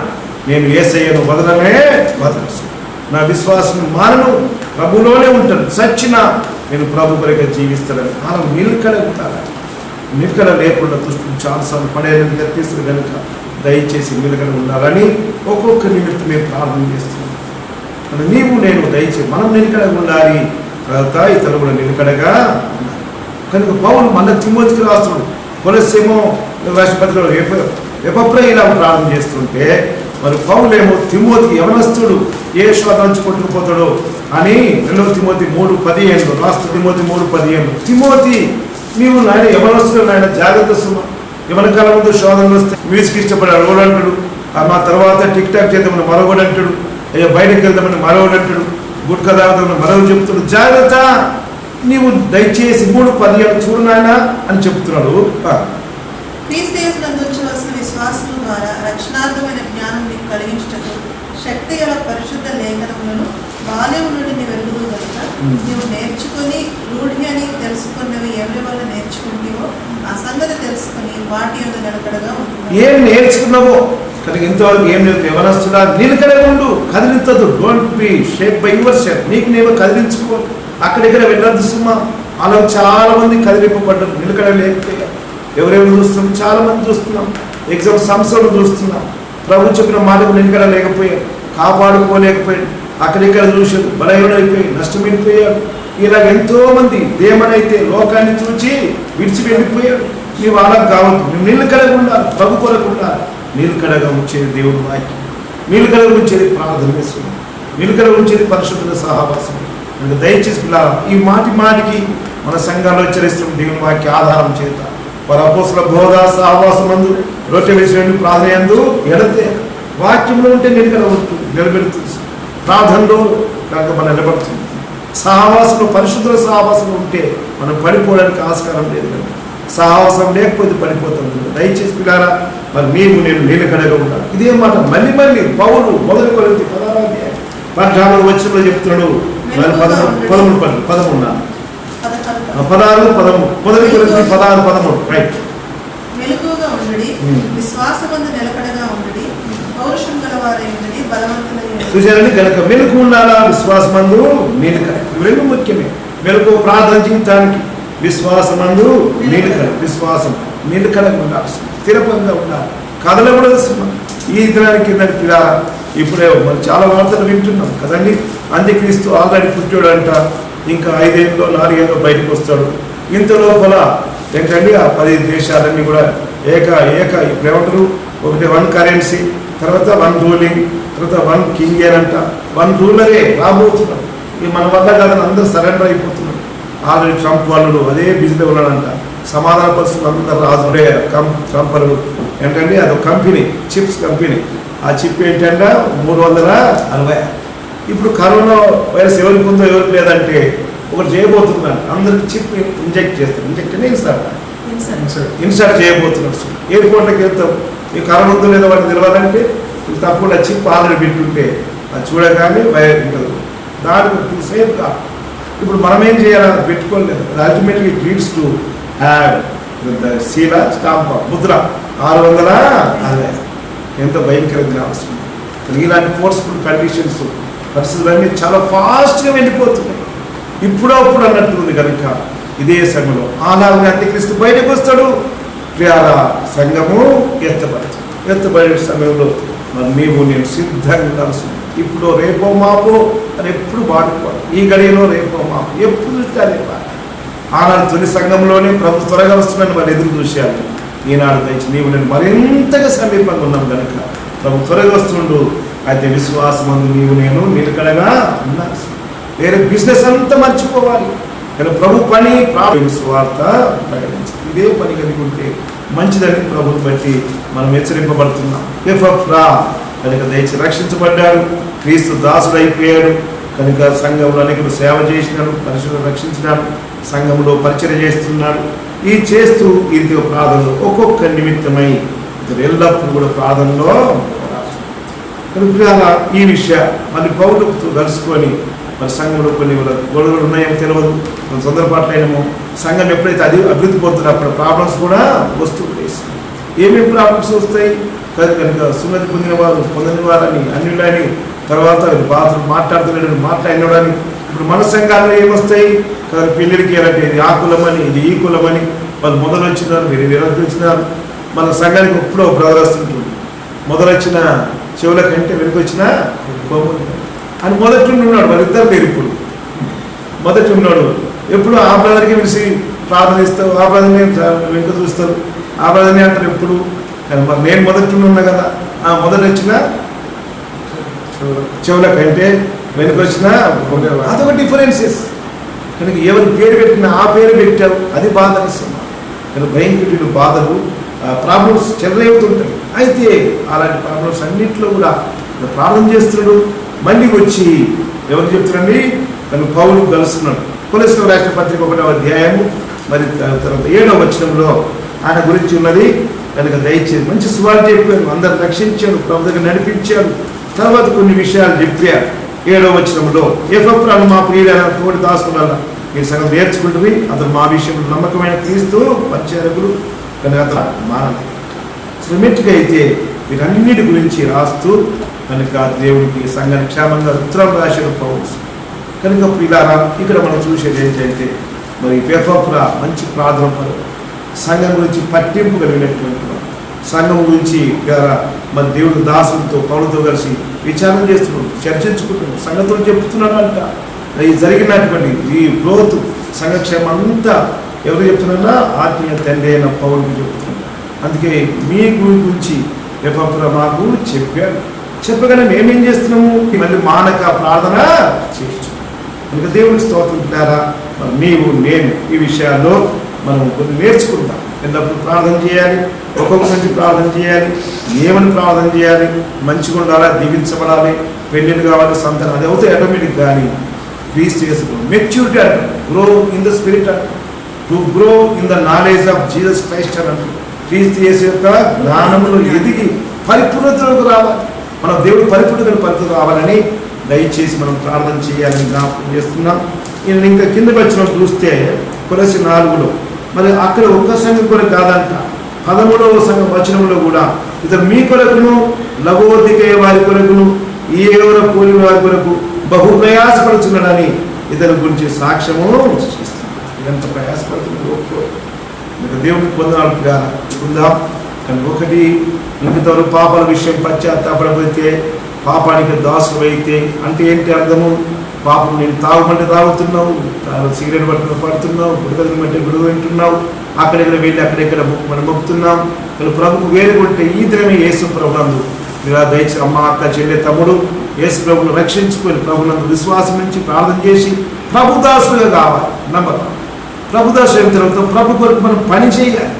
A: నేను యేసయ్యను వదలనే వదలసు, నా విశ్వాసం మానను, ప్రభులోనే ఉంటాను, సచ్చినా నేను ప్రభు కొరకు జీవిస్తానని మనం నిలకడ ఉండాలి. నిలకడ లేకుండా దుష్టులు చాలాసార్లు పడేయాలని తెప్పిస్తారు. కనుక దయచేసి నిలకడ ఉండాలని ఒక్కొక్క నిమిత్తం మేము ప్రార్థన చేస్తున్నాం. నీవు నేను దయచేసి మనం నిలకడగా ఉండాలి, తర్వాత ఇతరులు కూడా నిలకడగా ఉండాలి. కనుక పౌలు మన తిమోతికి రాస్తున్నాడు. కొలస్సేమో రాష్ట్రపతిలో ఎప్పుడో ఇలా ప్రారంభం చేస్తుంటే మరి పౌలేమో తిమోతి యవనస్తుడు ఏ శోధంచి కొట్టుకుపోతాడో అని 2 తిమోతి 3:15 రాష్ట్ర తిమోతి 3:15 తిమోతి నీవు నాయన యవనస్తుడు, నాయన జాగ్రత్త సుమ, యవన కాలం ముందు శోధనలు వస్తే మ్యూజిక్ ఇష్టపడి అడగడు అంటాడు, మా తర్వాత టిక్ టాక్ చేద్దామని మరొకడు అంటాడు, అయ్యో బయటకు వెళ్దామని మరొకడు అంటాడు, గుట్క తాగుదామని మరొకడు చెప్తాడు. జాగ్రత్త, నీవు దయచేసి 3:15 చూడు నాయన అని చెప్తున్నాడు.
B: క్రీస్తు యేసునందు ఉంచవలసిన విశ్వాసము ద్వారా రక్షణార్థమైన జ్ఞానం నీకు కలిగించటకు శక్తి గల పరిశుద్ధ లేఖనములను బాల్యం నుండి నీవు ఎరుగుదు కనుక నీవు నేర్చుకుని రూఢి అని తెలుసుకున్నవి ఎవరి వల్ల నేర్చుకుంటావో ఆ సంగతి తెలుసుకుని వాటి యొక్క నిలకడగా ఉంటుంది.
A: ఏం నేర్చుకున్నావో కనుక ఇంతవరకు ఏం లేదు, యవనస్తుడా నిలకడగా ఉండు, కదిలించదు. Don't be shape by yourself. నీకు నేను కదిలించుకో, అక్కడిక్కడ వెళ్ళద్దు సుమా. అలా చాలా మంది కదిలింపబడ్డారు, నిలకడ లేకపోయారు. ఎవరెవరు చూస్తున్నాం, చాలా మంది చూస్తున్నాం. ఎగ్జామ్ సంస్థలు చూస్తున్నాం. ప్రభు చెప్పిన మాటకు నిలకడ లేకపోయాడు, కాపాడుకోలేకపోయాడు, అక్కడిక్కడ చూశాడు, బలహీనైపోయి నష్టమైపోయాడు. ఇలాగ ఎంతో మంది దేమనైతే లోకాన్ని చూచి విడిచి వెళ్ళిపోయాడు. నీవు అలా కావద్దు, నువ్వు నిలకడగా ఉండాలి, ప్రభు కొరకు ఉండాలి. నిలకడగా ఉంచేది దేవుడు వాక్యం, నిలకడగా ఉంచేది ప్రార్థన, నిలకడగా ఉంచేది పరిశుద్ధుల సహవాసం. దయచేసి ఈ మాటికి మన సంఘాల్లో హెచ్చరిస్తున్న దేవుని వాక్య ఆధారం చేత వారి అపోస్తల బోధ సహవాసం నందు రొట్టె విషయం ప్రార్థనయందు ఎడతే వాక్యంలో ఉంటే నిలకడ ఉంటుంది, నిలబెడుతుంది. ప్రార్థనలో కనుక మనం నిలబడుతుంది. సహవాసంలో పరిశుద్ధుల సహవాసంలో ఉంటే మనం పడిపోవడానికి ఆస్కారం లేదు. కనుక సహవాసం లేకపోతే పడిపోతాం. దయచేసి పిల్లారా, మరి నీవు నేను నిలకడగా ఉండాలి. ఇదే మాట మళ్ళీ పౌలు 1 కొరింథీ 16 వచనంలో చెప్తున్నాడు. 13 రైట్.
B: మెలకువగా ఉండుడి, విశ్వాసమందు నిలకడగా ఉండుడి, పౌరుషం గలవారై ఉండుడి, బలవంతులై ఉండుడి.
A: చూసారండి, కనుక మెలకు ఉండాలా, విశ్వాసమందు నిలకడ. రెండు ముఖ్యమే. మెలకు ప్రార్థన జీవితానికి, విశ్వాసమందు నిలకడ. విశ్వాసం నిలకడగా ఉండాలి, స్థిరపంగా ఉండాలి, కదలకూడదు. ఈ దినానికి కిందకి పిల్లారా, ఇప్పుడే మరి చాలా వార్తలు వింటున్నాం కదండి. అంత్యక్రీస్తు ఆల్రెడీ పుట్టాడు అంట, ఇంకా 5 ఏళ్ళలో 4 ఏళ్ళలో బయటకు వస్తాడు. ఇంత లోపల ఏంటండి ఆ 10 దేశాలన్నీ కూడా ఇప్పుడు ఏమంటారు, ఒకటి 1 కరెన్సీ, తర్వాత 1 రూలింగ్, తర్వాత 1 కింగ్ ఏనంట, 1 రూలరే రాబోతున్నాడు. ఈ మన వల్ల కాదని అందరూ సరెండర్ అయిపోతున్నాడు. ఆల్రెడీ ట్రంప్ వాళ్ళు అదే బిజీలో ఉన్నాడంట. సమాధాన పరిస్థితులు అందరూ రాజుడే ట్రంపరు ఏంటంటే అదొక కంపెనీ, చిప్స్ కంపెనీ. ఆ చిప్ ఏంటంటే 360. ఇప్పుడు కరోనా వైరస్ ఎవరికి ఉందో ఎవరికి లేదంటే ఒకటి చేయబోతున్నాడు, అందరికి చిప్ ఇంజెక్ట్ చేస్తారు. ఇంజెక్ట్ అంటే ఇన్సర్ట్ చేయబోతున్నాడు. ఎయిర్పోర్ట్కి వెళ్తాం, ఈ కరోనా ఉందో లేదో వాటికి తెలియాలంటే తప్పకుండా చిప్ ఆల్రెడీ పెట్టుంటే అది చూడగానే వైరస్ ఉంటుంది. దానికి సేఫ్ కాదు. ఇప్పుడు మనం ఏం చేయాలి, అది పెట్టుకోలేదు. అది ultimately it leads to have శీల స్టాంప్ ముద్ర 660. ఎంత భయంకరంగా అవసరం. ఇలాంటి ఫోర్స్ఫుల్ కండిషన్స్ పరిస్థితులన్నీ చాలా ఫాస్ట్గా వెళ్ళిపోతున్నాయి. ఇప్పుడప్పుడు అన్నట్టుంది. కనుక ఇదే సంఘంలో ఆనాడు అంత్యక్రీస్తు బయటకు వస్తాడు. ప్రియారా, సంఘము ఎత్తబడే సమయంలో మరి నీవు నేను సిద్ధంగా ఉండాల్సింది. ఇప్పుడు రేపో మాపో అని ఎప్పుడు వాడుకోవాలి. ఈ గడియలో రేపో మాపో ఎప్పుడు చూస్తే అదే పాట. ఆనాడు తొలి సంఘంలోనే ప్రభు త్వరగా వస్తున్నాను మరి ఎదురు చూశాను. ఈనాడు తెచ్చి నీవు నేను మరింతగా సమీపంగా ఉన్నాం కనుక ప్రభు త్వరగా వస్తుండు. అయితే విశ్వాసమందు నీవు నేను నిలకడగా ఉండాల్సి, వేరే బిజినెస్ అంతా మర్చిపోవాలి. కానీ ప్రభు పని స్వార్థ ప్రకటించి ఇదే పని కలిగి ఉంటే మంచిదని ప్రభుని బట్టి మనం హెచ్చరింపబడుతున్నాం. ఎఫ్రా కనుక దయచి రక్షించబడ్డాడు, క్రీస్తు దాసుడు అయిపోయాడు. కనుక సంఘంలో అనేకులు సేవ చేసినాడు, పరిశుభ్రం రక్షించినాడు, సంఘంలో పరిచయం చేస్తున్నాడు. ఈ చేస్తూ ఇది ప్రార్థనలో ఒక్కొక్క నిమిత్తమై ఇతను ఎల్లప్పుడూ కూడా ప్రార్థనలో కనుక ఈ విషయం మళ్ళీ పౌరులతో కలుసుకొని మరి సంఘంలో కొన్ని గొడవలు ఉన్నాయేమో తెలియదు. కొన్ని సందర్భాట్లయినమో సంఘం ఎప్పుడైతే అభివృద్ధి పొందుతుందో అప్పుడు ప్రాబ్లమ్స్ కూడా వస్తుంటాయి. ఏమేమి ప్రాబ్లమ్స్ వస్తాయి కనుక సున్నతి పొందిన వారని అన్యులని, తర్వాత బాత్రూమ్ మాట్లాడినని. ఇప్పుడు మన సంఘాల్లో ఏమొస్తాయి కదా, పెళ్ళిళ్ళకి ఎలాంటి ఇది ఆ కులమని ఇది ఈ కులమని వాళ్ళు మొదలు వచ్చినారు, మీరు విరక్తి వచ్చినారు. మన సంఘానికి ఎప్పుడో బ్రదర్ వస్తుంటుంది. మొదలొచ్చిన చెవుల కంటే వెనుకొచ్చిన కొమ్ములు. అని మొదటి ఉన్నాడు, వాళ్ళిద్దరు లేరు ఇప్పుడు. మొదటి ఉన్నాడు ఎప్పుడు ఆ బ్రదర్కి పిలిచి ప్రార్థనిస్తావు, ఆ బ్రదర్ని వెంక చూస్తారు, ఆ బ్రదర్ని అంటారు ఎప్పుడు. కానీ మరి నేను మొదటి ఉన్నా కదా, మొదటి వచ్చిన చెవుల కంటే వెనుక వచ్చిన అదొక డిఫరెన్సెస్. కనుక ఎవరి పేరు పెట్టినా ఆ పేరు పెట్టావు, అది బాధ అనిస్తున్నా. కనుక భయంకరుడు బాధలు ప్రాబ్లమ్స్ చెలరేగుతుంటాయి. అయితే అలాంటి ప్రాబ్లమ్స్ అన్నింటిలో కూడా ప్రార్థన చేస్తున్నాడు. మళ్ళీ వచ్చి ఎవరు చెప్తున్నాండి, తను పౌలు కలుస్తున్నాడు. కొలెస్ట్రాల్ రాష్ట్ర పత్రిక 1వ అధ్యాయము మరి తర్వాత 7వ వచనంలో ఆయన గురించి ఉన్నది. కనుక దయచేసి మంచి సువార్త చెప్పాడు, అందరు రక్షించాడు, ప్రభు దగ్గర నడిపించాడు. తర్వాత కొన్ని విషయాలు చెప్పారు. 7వ వచనంలో ఎఫ్రాను మా ప్రియులైన తోటి దాసుకున్న మీరు సగం నేర్చుకుంటుంది, అతను మా విషయంలో నమ్మకమైన క్రీస్తు పరిచారకుడు, కనుక అతను మానలేదు. శ్రమిట్గా అయితే వీరన్నిటి గురించి రాస్తూ కనుక దేవుడికి సంఘానికి క్షేమంగా ఉత్తరం రాశాడు పౌలు. కనుక ప్రియులారా, ఇక్కడ మనం చూసేది ఏంటంటే మరి ఎఫ్రా మంచి ప్రార్థన పరు, సంఘం గురించి పట్టింపు కలిగినటువంటి సంఘం గురించి మరి దేవుడి దాసులతో పౌలతో కలిసి విచారణ చేస్తున్నాడు, చర్చించుకుంటున్నాడు, సంగతులు చెప్తున్నాడంట. ఈ జరిగినటువంటి ఈ గ్రోత్ సంఘక్షేమం అంతా ఎవరు చెప్తున్నారా, ఆత్మీయ తండ్రి అయిన పౌరులకు చెప్తున్నాడు. అందుకే మీ గురించి ఎఫ్రా మాకు చెప్పాడు. చెప్పగానే మేమేం చేస్తున్నాము, మళ్ళీ మానక ప్రార్థన చేయొచ్చు. కనుక దేవుడికి స్తోత్రం ద్వారా మరి నీవు నేను ఈ విషయాల్లో మనం కొన్ని నేర్చుకుంటాం. ఎల్లప్పుడూ ప్రార్థన చేయాలి, ఒక్కొక్క నుంచి ప్రార్థన చేయాలి, ఏమని ప్రార్థన చేయాలి, మంచిగా ఉండాలా, దీవించబడాలి, పెళ్ళిళ్ళు కావాలి, సంతానం, అది అవుతాయి ఆటోమేటిక్. కానీ క్రీస్తు యేసుకు మెచ్యూరిటీ అంటారు, గ్రో ఇన్ ద స్పిరిట్ అంటారు, to grow in the knowledge of Jesus Christ అంటారు. క్రీస్తు యేసు యొక్క జ్ఞానములో ఎదిగి పరిపూర్ణతలోకి రావాలి, మనం దేవుడు పరిపూర్ణతను రావాలని దయచేసి మనం ప్రార్థన చేయాలని జ్ఞాపకం చేస్తున్నాం. నేను ఇంకా కిందకి వచ్చిన చూస్తే కొలసి 4లో మరి అక్కడ ఒక్క సంఘం కూడా కాదంట, 13వ సంఘం వచనంలో కూడా ఇతను మీ కొరకును లవోదికేయ వారి కొరకును ఈ ఎవరో పోలి వారి కొరకు బహు ప్రయాసపడుతున్నాడని ఇతని గురించి సాక్ష్యము ఇస్తున్నాడు. ఎంత ప్రయాసపడుతున్నాడు దేవుడికి పొందాలుగా ఉందాం. కానీ ఒకటి ఇంకతోరు పాపాల విషయం పశ్చాత్తాపడితే పాపానికి దాసులు అయితే అంటే ఏంటి అర్థము, పాపం నేను తాగుమంటే తాగుతున్నావు, సిగరెట్ పడుతున్నావు, గుడిగలు బట్టి గుడుగు వింటున్నావు, అక్కడెక్కడ వెళ్ళి అక్కడెక్కడ మనం మొక్కుతున్నాం. కానీ ప్రభుకు వేరు కొంటే ఈ దినమే యేసు ప్రభునందు ఇలా దయచి అమ్మ అక్క చెల్లె తమ్ముడు యేసు ప్రభును రక్షించుకొని ప్రభునందు విశ్వాసం నుంచి ప్రార్థన చేసి ప్రభుదాసులుగా కావాలి. నమ్మకం ప్రభుదాసు అయిన తర్వాత ప్రభు కొరకు మనం పని చేయాలి.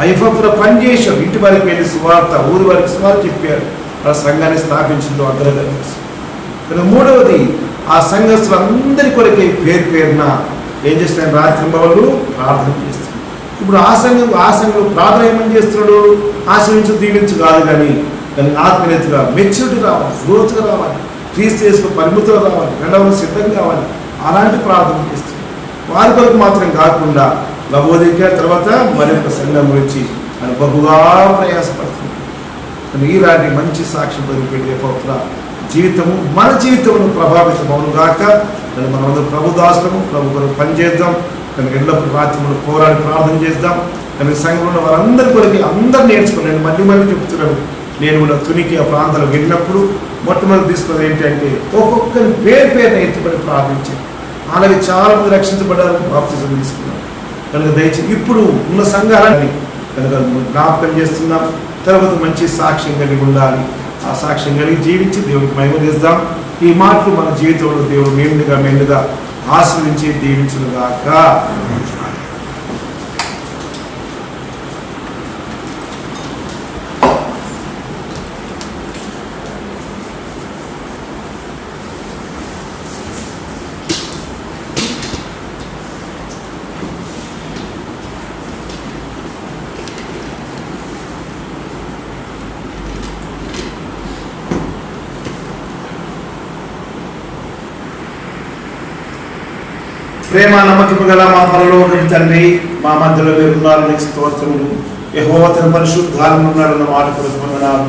A: ఐఫ్రా పని చేశాం, ఇంటి వారికి వెళ్ళి సువార్త, ఊరి వారికి సువార్త చెప్పారు, ఆ సంఘాన్ని స్థాపించిందో అగ్రగతి. కానీ మూడవది ఆ సంఘస్థులందరి కొరకే పేరు పేరున ఏం చేస్తున్నాడు, రాత్రి బవళ్ళు ప్రార్థన చేస్తున్నాడు. ఇప్పుడు ఆ సంఘంలో ప్రార్థన ఏమని చేస్తున్నాడు, ఆశ్రయించు దీవించు కాదు, కానీ ఆత్మీయతగా మెచ్యూరిటీ రావాలి, గ్రోత్గా రావాలి, క్రీస్తు చేసుకు పరిమితులు రావాలి, రెండవది సిద్ధం కావాలి. అలాంటి ప్రార్థన చేస్తున్నాడు. వారి కొరకు మాత్రం కాకుండా లవోదిక తర్వాత మరొక సంఘం గురించి అని బహుగా ప్రయాసపడుతుంది. ఇలాంటి మంచి సాక్ష్యం వదిలిపెట్టే పవిత్ర జీవితము మన జీవితంలో ప్రభావితం అవును గాక. మరి మనమందరం ప్రభు దాసులము, ప్రభు కొరకు పనిచేద్దాం. కనుక ఎల్లప్పుడు రాత్రి పోరాడి ప్రార్థన చేద్దాం. కనుక సంఘంలో ఉన్న వారందరి కొరకు అందరూ నేర్చుకున్నాను. మళ్ళీ మళ్ళీ చెప్తున్నాను, నేను కూడా తునికి ఆ ప్రాంతాలు వెళ్ళినప్పుడు మొట్టమొదటి తీసుకున్నది ఏంటంటే ఒక్కొక్కరి పేరున ఎత్తుపడి ప్రార్థించాను. అలాగే చాలా మంది రక్షించబడ్డారు, బాప్తిజం తీసుకున్నారు. కనుక దయచేసి ఇప్పుడు ఉన్న సంఘాలని కనుక జ్ఞాపకం చేస్తున్నాం. తర్వాత మంచి సాక్ష్యం కలిగి ఉండాలి. ఆ సాక్ష్యం కలిగి జీవించి దేవుడికి మహిమ చేద్దాం. ఈ మాటలు మన జీవితంలో దేవుడు మెండుగా ఆశ్రయించి దీవించుగాక. ప్రేమ నమ్మకము గల మా పరలోకపు తండ్రి, మా మధ్యలో మీరున్నారు, నీకు స్తోత్రములు. యెహోవా తన పరిశుద్ధాలను ఉన్నాడన్న మాట కొనుక్కున్నాను.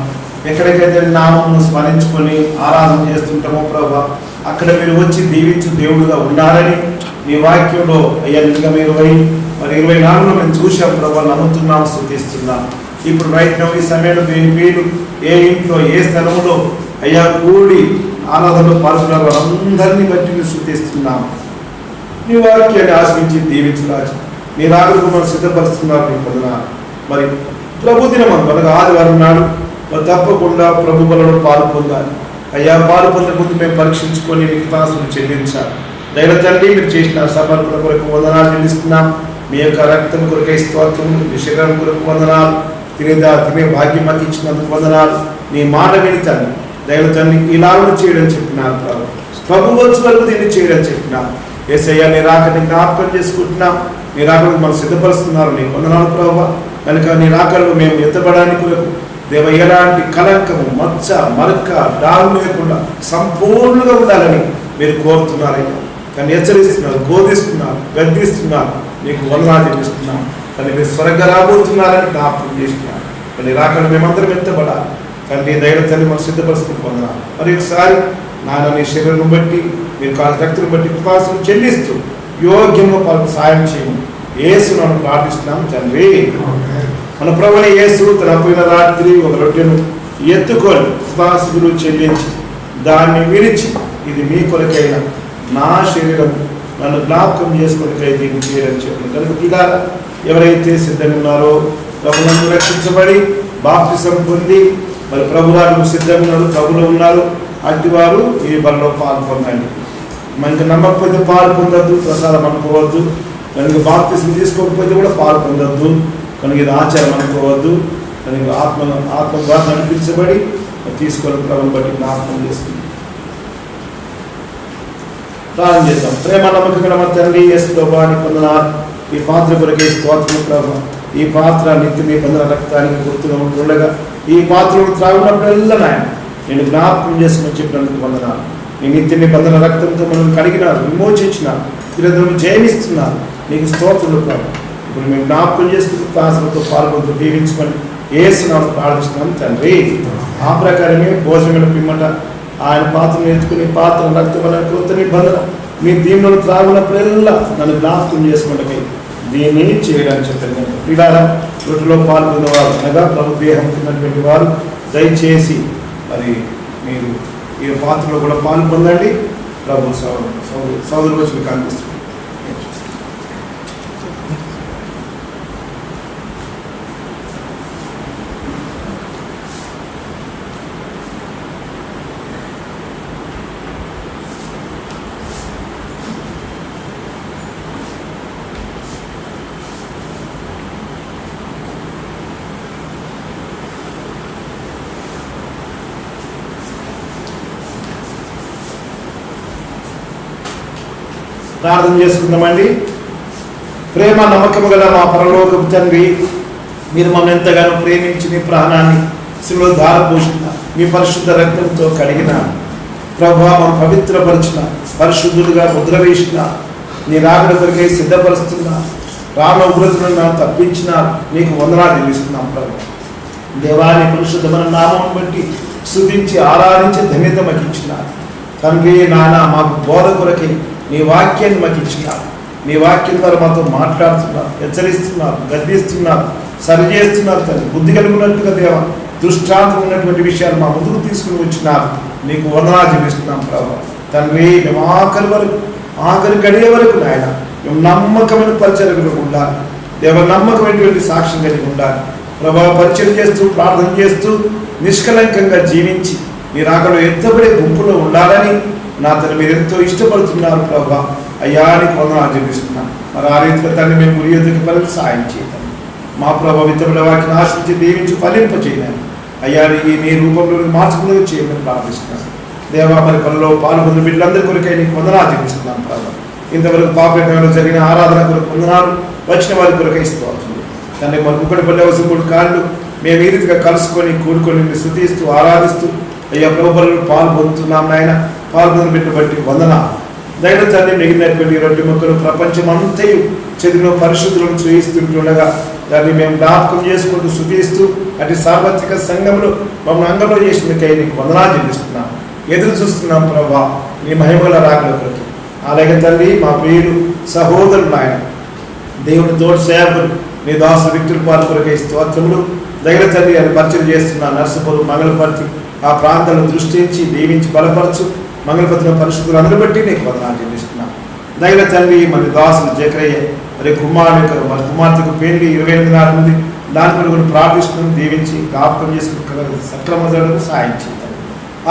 A: ఎక్కడికైతే నామమును స్మరించుకొని ఆరాధన చేస్తుంటామో ప్రభా, అక్కడ మీరు వచ్చి దీవించు దేవుడుగా ఉన్నారని మీ వాక్యంలో అయ్యా ఇంకా మీరు 24లో మేము చూసాం ప్రభా, నమ్ముతున్నాం, స్తుతిస్తున్నాం. ఇప్పుడు రైట్ నౌ ఈ సమయంలో మీరు ఏ ఇంట్లో ఏ స్థలంలో అయ్యా కూడి ఆరాధనలో పాల్గొన్న వారందరినీ బట్టి మేము స్తుతిస్తున్నాము. నీ వాక్యాన్ని ఆశ్రయించి దీవించు రాజు. నీ రాకడకు మనం సిద్ధపరుస్తున్నారు. నీ పొందనాలు. మరి ప్రభు దినమందు అనగా ఆదివారం నాడు మరి తప్పకుండా ప్రభు బలలో పాలు పొందాలి. అయ్యా, పాలు పొందే ముందు మేము పరీక్షించుకొని నీకు తాసులు చెల్లించాలి. దైవ తండ్రి, మీరు చేసిన సమర్పణ కొరకు వందనాలు చెల్లిస్తున్నాం. మీ యొక్క రక్తం కొరకై స్తోత్రం, మీ శరీరం కొరకు వందనాలు, తినే భాగ్యం మాకు ఇచ్చినందుకు వందనాలు. నీ మాట విని తండ్రి దైవ తండ్రి ఇలాగ చేయడం చెప్పినారు. ప్రభు వచ్చే వరకు దీన్ని చేయడం చెప్పినారు. యేసయ్యా, నీ రాకని జ్ఞాపకం చేసుకుంటున్నాం. నీ రాకను మనం సిద్ధపరుస్తున్నారు. నీ వందనాలు ప్రభావ. కనుక నీ రాకల్లో మేము ఎత్తబడానికి కొరకు దేవ ఎలాంటి కలంకము, మచ్చ, మరక, డాగు లేకుండా సంపూర్ణంగా ఉండాలని మీరు కోరుతున్నారయ్యా. కానీ హెచ్చరిస్తున్నారు, బోధిస్తున్నారు, గద్దిస్తున్నారు. నీకు వందనాలు చెల్లిస్తున్నాం. కానీ మీరు స్వర్గంగా రాబోతున్నారని జ్ఞాపకం చేస్తున్నారు. కానీ రాకను మేమందరం ఎత్తబడాలి. కానీ దైవ తండ్రి మనం సిద్ధపరుచుకుని పొందనాలి. మరి ఒకసారి నాన్న నీ శరీరం బట్టి, మీరు కాళ్ళ రక్తులు బట్టి కృపాసనం చెల్లిస్తూ యోగ్యంగా వాళ్ళకు సాయం చేయము. యేసు మనం ప్రార్థిస్తున్నాం తండ్రి. మన ప్రభువైన యేసు తన పోయిన రాత్రి ఒక రొట్టెను ఎత్తుకొని కృపాసనం చెల్లించి దాన్ని విరిచి, ఇది మీ కొరకైన నా శరీరం, నన్ను జ్ఞాపకం చేసుకుని దీన్ని చేయడం చెప్పండి. కనుక ఇలా ఎవరైతే సిద్ధంగా ఉన్నారో, ప్రభువును రక్షించబడి బాప్తిసం పొంది మరి ప్రభువారు సిద్ధంగా ఉన్నారు, ప్రభులో ఉన్నారు, అట్టి వారు ఈ బలలో పాల్పొందండి. మనకి నమ్మకపోతే పాలు పొందొద్దు, ప్రసాదం అనుకోవద్దు. కనుక బాప్తిసం తీసుకోకపోతే కూడా పాలు పొందొద్దు. కనుక ఇది ఆచారం అనుకోవద్దు. కనుక ఆత్మగా నడిపించబడి తీసుకొని ప్రభుని బట్టి జ్ఞాపకం చేస్తుంది. ప్రార్థన చేద్దాం. ప్రేమ నమ్మకం మన తండ్రి యేసు ప్రభువాని పొందనాలు. ఈ పాత్ర కొరకే స్తోత్రం ప్రభు. ఈ పాత్ర నిత్య మీ పొందిన రక్తానికి గుర్తుగా ఉంటుండగా ఈ పాత్రను త్రాగినప్పుడల్లా నాయన నేను జ్ఞాపకం చేసుకుని చెప్పినందుకు వందనాలు. నీ నిత్య నిబంధన రక్తంతో మనం కడిగినారు, విమోచించినారు, తిరగను జయమిస్తున్నారు. నీకు స్తోత్రులు ప్రభు. ఇప్పుడు మేము జ్ఞాపకం చేసుకుని ప్రాసలతో పాల్గొంటూ దీవించుకొని యేసునామమున ప్రార్థిస్తున్నాం తండ్రి. ఆ ప్రకారమే భోజనం పిమ్మట ఆయన పాత్రను ఎత్తుకుని పాత్ర రక్తం వల్ల కొత్త నిబంధన మీ దీవులను త్రాగినప్పుడల్లా నన్ను జ్ఞాపకం చేసుకుంటే దీన్ని చేయడానికి చెప్పాను. క్రీడాల రొట్టెలో పాల్గొన్నవారు అనగా ప్రభు దేహం తిన్నటువంటి వారు దయచేసి మరి మీరు ఈ పాత్రలో కూడా పాలు పొందండి. ప్రభు సోదరులు వచ్చి మీకు అందిస్తుంది. ప్రార్థన చేసుకుందామండి. ప్రేమ నమ్మకము గల మా పరలోకపు తండ్రి, మీరు మమ్మల్ని ఎంతగానో ప్రేమించి మీ ప్రాణాన్ని శిలువలో ధారపోసిన, మీ పరిశుద్ధ రక్తంతో కడిగిన ప్రభువా, మమ్మల్ని పవిత్రపరిచిన, పరిశుద్ధులుగా ముద్ర వేసిన, నీ రాకడ కొరకై సిద్ధపరుస్తున్న, రామ ఉగ్రతను తప్పించిన నీకు వందనాలు చెల్లిస్తున్నాం ప్రభు. దేవాన్ని పరిశుద్ధమైన నామం బట్టి స్తుతించి ఆరాధించి ధన్యత మాకు ఇచ్చినారు తండ్రి. నాన్న మాకు బోధ కొరకై నీ వాక్యాన్ని మాకు ఇచ్చినారు. నీ వాక్యం ద్వారా మాతో మాట్లాడుతున్నారు, హెచ్చరిస్తున్నారు, గద్దిస్తున్నారు, సరిచేస్తున్నారు తండ్రి. బుద్ధి కలిగినట్టుగా దేవ దృష్టాంతం ఉన్నటువంటి విషయాలు మా ముందుకు తీసుకుని వచ్చినారు. నీకు వందనాలు చెల్లిస్తున్నాం ప్రభు తండ్రి. మేము ఆఖరి గడియ వరకు నాయన మేము నమ్మకమైన పరిచర్యలు ఉండాలి దేవ. నమ్మకమైనటువంటి సాక్ష్యం కలిగి ఉండాలి ప్రభావ. పరిచయం చేస్తూ ప్రార్థన చేస్తూ నిష్కలంకంగా జీవించి నీ రాకలో ఎత్తబడే గుంపులో ఉండాలని నా తను మీరు ఎంతో ఇష్టపడుతున్నారు ప్రభా. అయ్యా నీకు వందనాలు చెల్లిస్తున్నాను. మరి ఆ రీతిగా తండ్రి మేము గురి ఎదుగు పనులు సాయం చేయతాను. మా ప్రభావ ఇతరుల వాటిని ఆశించి దీవించి ఫలింప చేయను అయ్యా. నీ రూపంలో మార్చుకునేది చేయమని ప్రార్థిస్తున్నాను దేవా. మరి పనిలో పాల్గొన్న బిడ్డలందరి కొరకై నీకు వందనాలు చెల్లిస్తున్నాను ప్రభావ. ఇంతవరకు పాపేటంలో జరిగిన ఆరాధన కొరకు వందనాలు, వచ్చిన వారి కొరకై స్తోత్రం తండ్రి. మరి కుక్కడి పల్లె వసూడు కాళ్ళు మేము ఈ రీతిగా కలుసుకొని కూడుకొని స్తుతిస్తూ ఆరాధిస్తూ అయ్యా ప్రభువులు పాల్గొంటున్నాం నాయన. పాల్గొని బిడ్డ బట్టి వందనాలు దైవ తండ్రి. మిగిలినటువంటి రొట్టె ముక్కలు ప్రపంచం అంతయు చెదిరిన పరిశుద్ధులను చూయిస్తుంటుండగా దాన్ని మేము జ్ఞాపకం చేసుకుంటూ స్తుతిస్తూ అటు సార్వత్రిక సంఘంలో మమ్మల్ని అంగంలో చేసినకై నీకు వందనాలు చెల్లిస్తున్నాం. ఎదురు చూస్తున్నాం ప్రభా నీ మహిమల రాకడ కొరకు. అలాగే తండ్రి మా ప్రియుడు సహోదరులు ఆయన దేవుని తోటి సేవకులు నీ దాసు వ్యక్తుల పాలు కొరకై స్తోత్రములు. దగ్గర తండ్రి ఆయన పరిచయం చేస్తున్నా నర్సపూరు మంగళపర్తి ఆ ప్రాంతాలను దృష్టించి దీవించి బలపరచు. మంగళపత్ర పరిశుద్ధులు అందరూ బట్టి నీకు వందనాలు చెల్లిస్తున్నాం. దైవ తండ్రి మరి దాసులు జకరయ్య మరి కుమారుడు మరి కుమార్తెకు పెళ్లి 28 నాటి నుండి దాని కూడా ప్రార్థిస్తున్నాం. దీవించి జ్ఞాపకం చేసుకుని సక్రమకు సాయం చేద్దాం.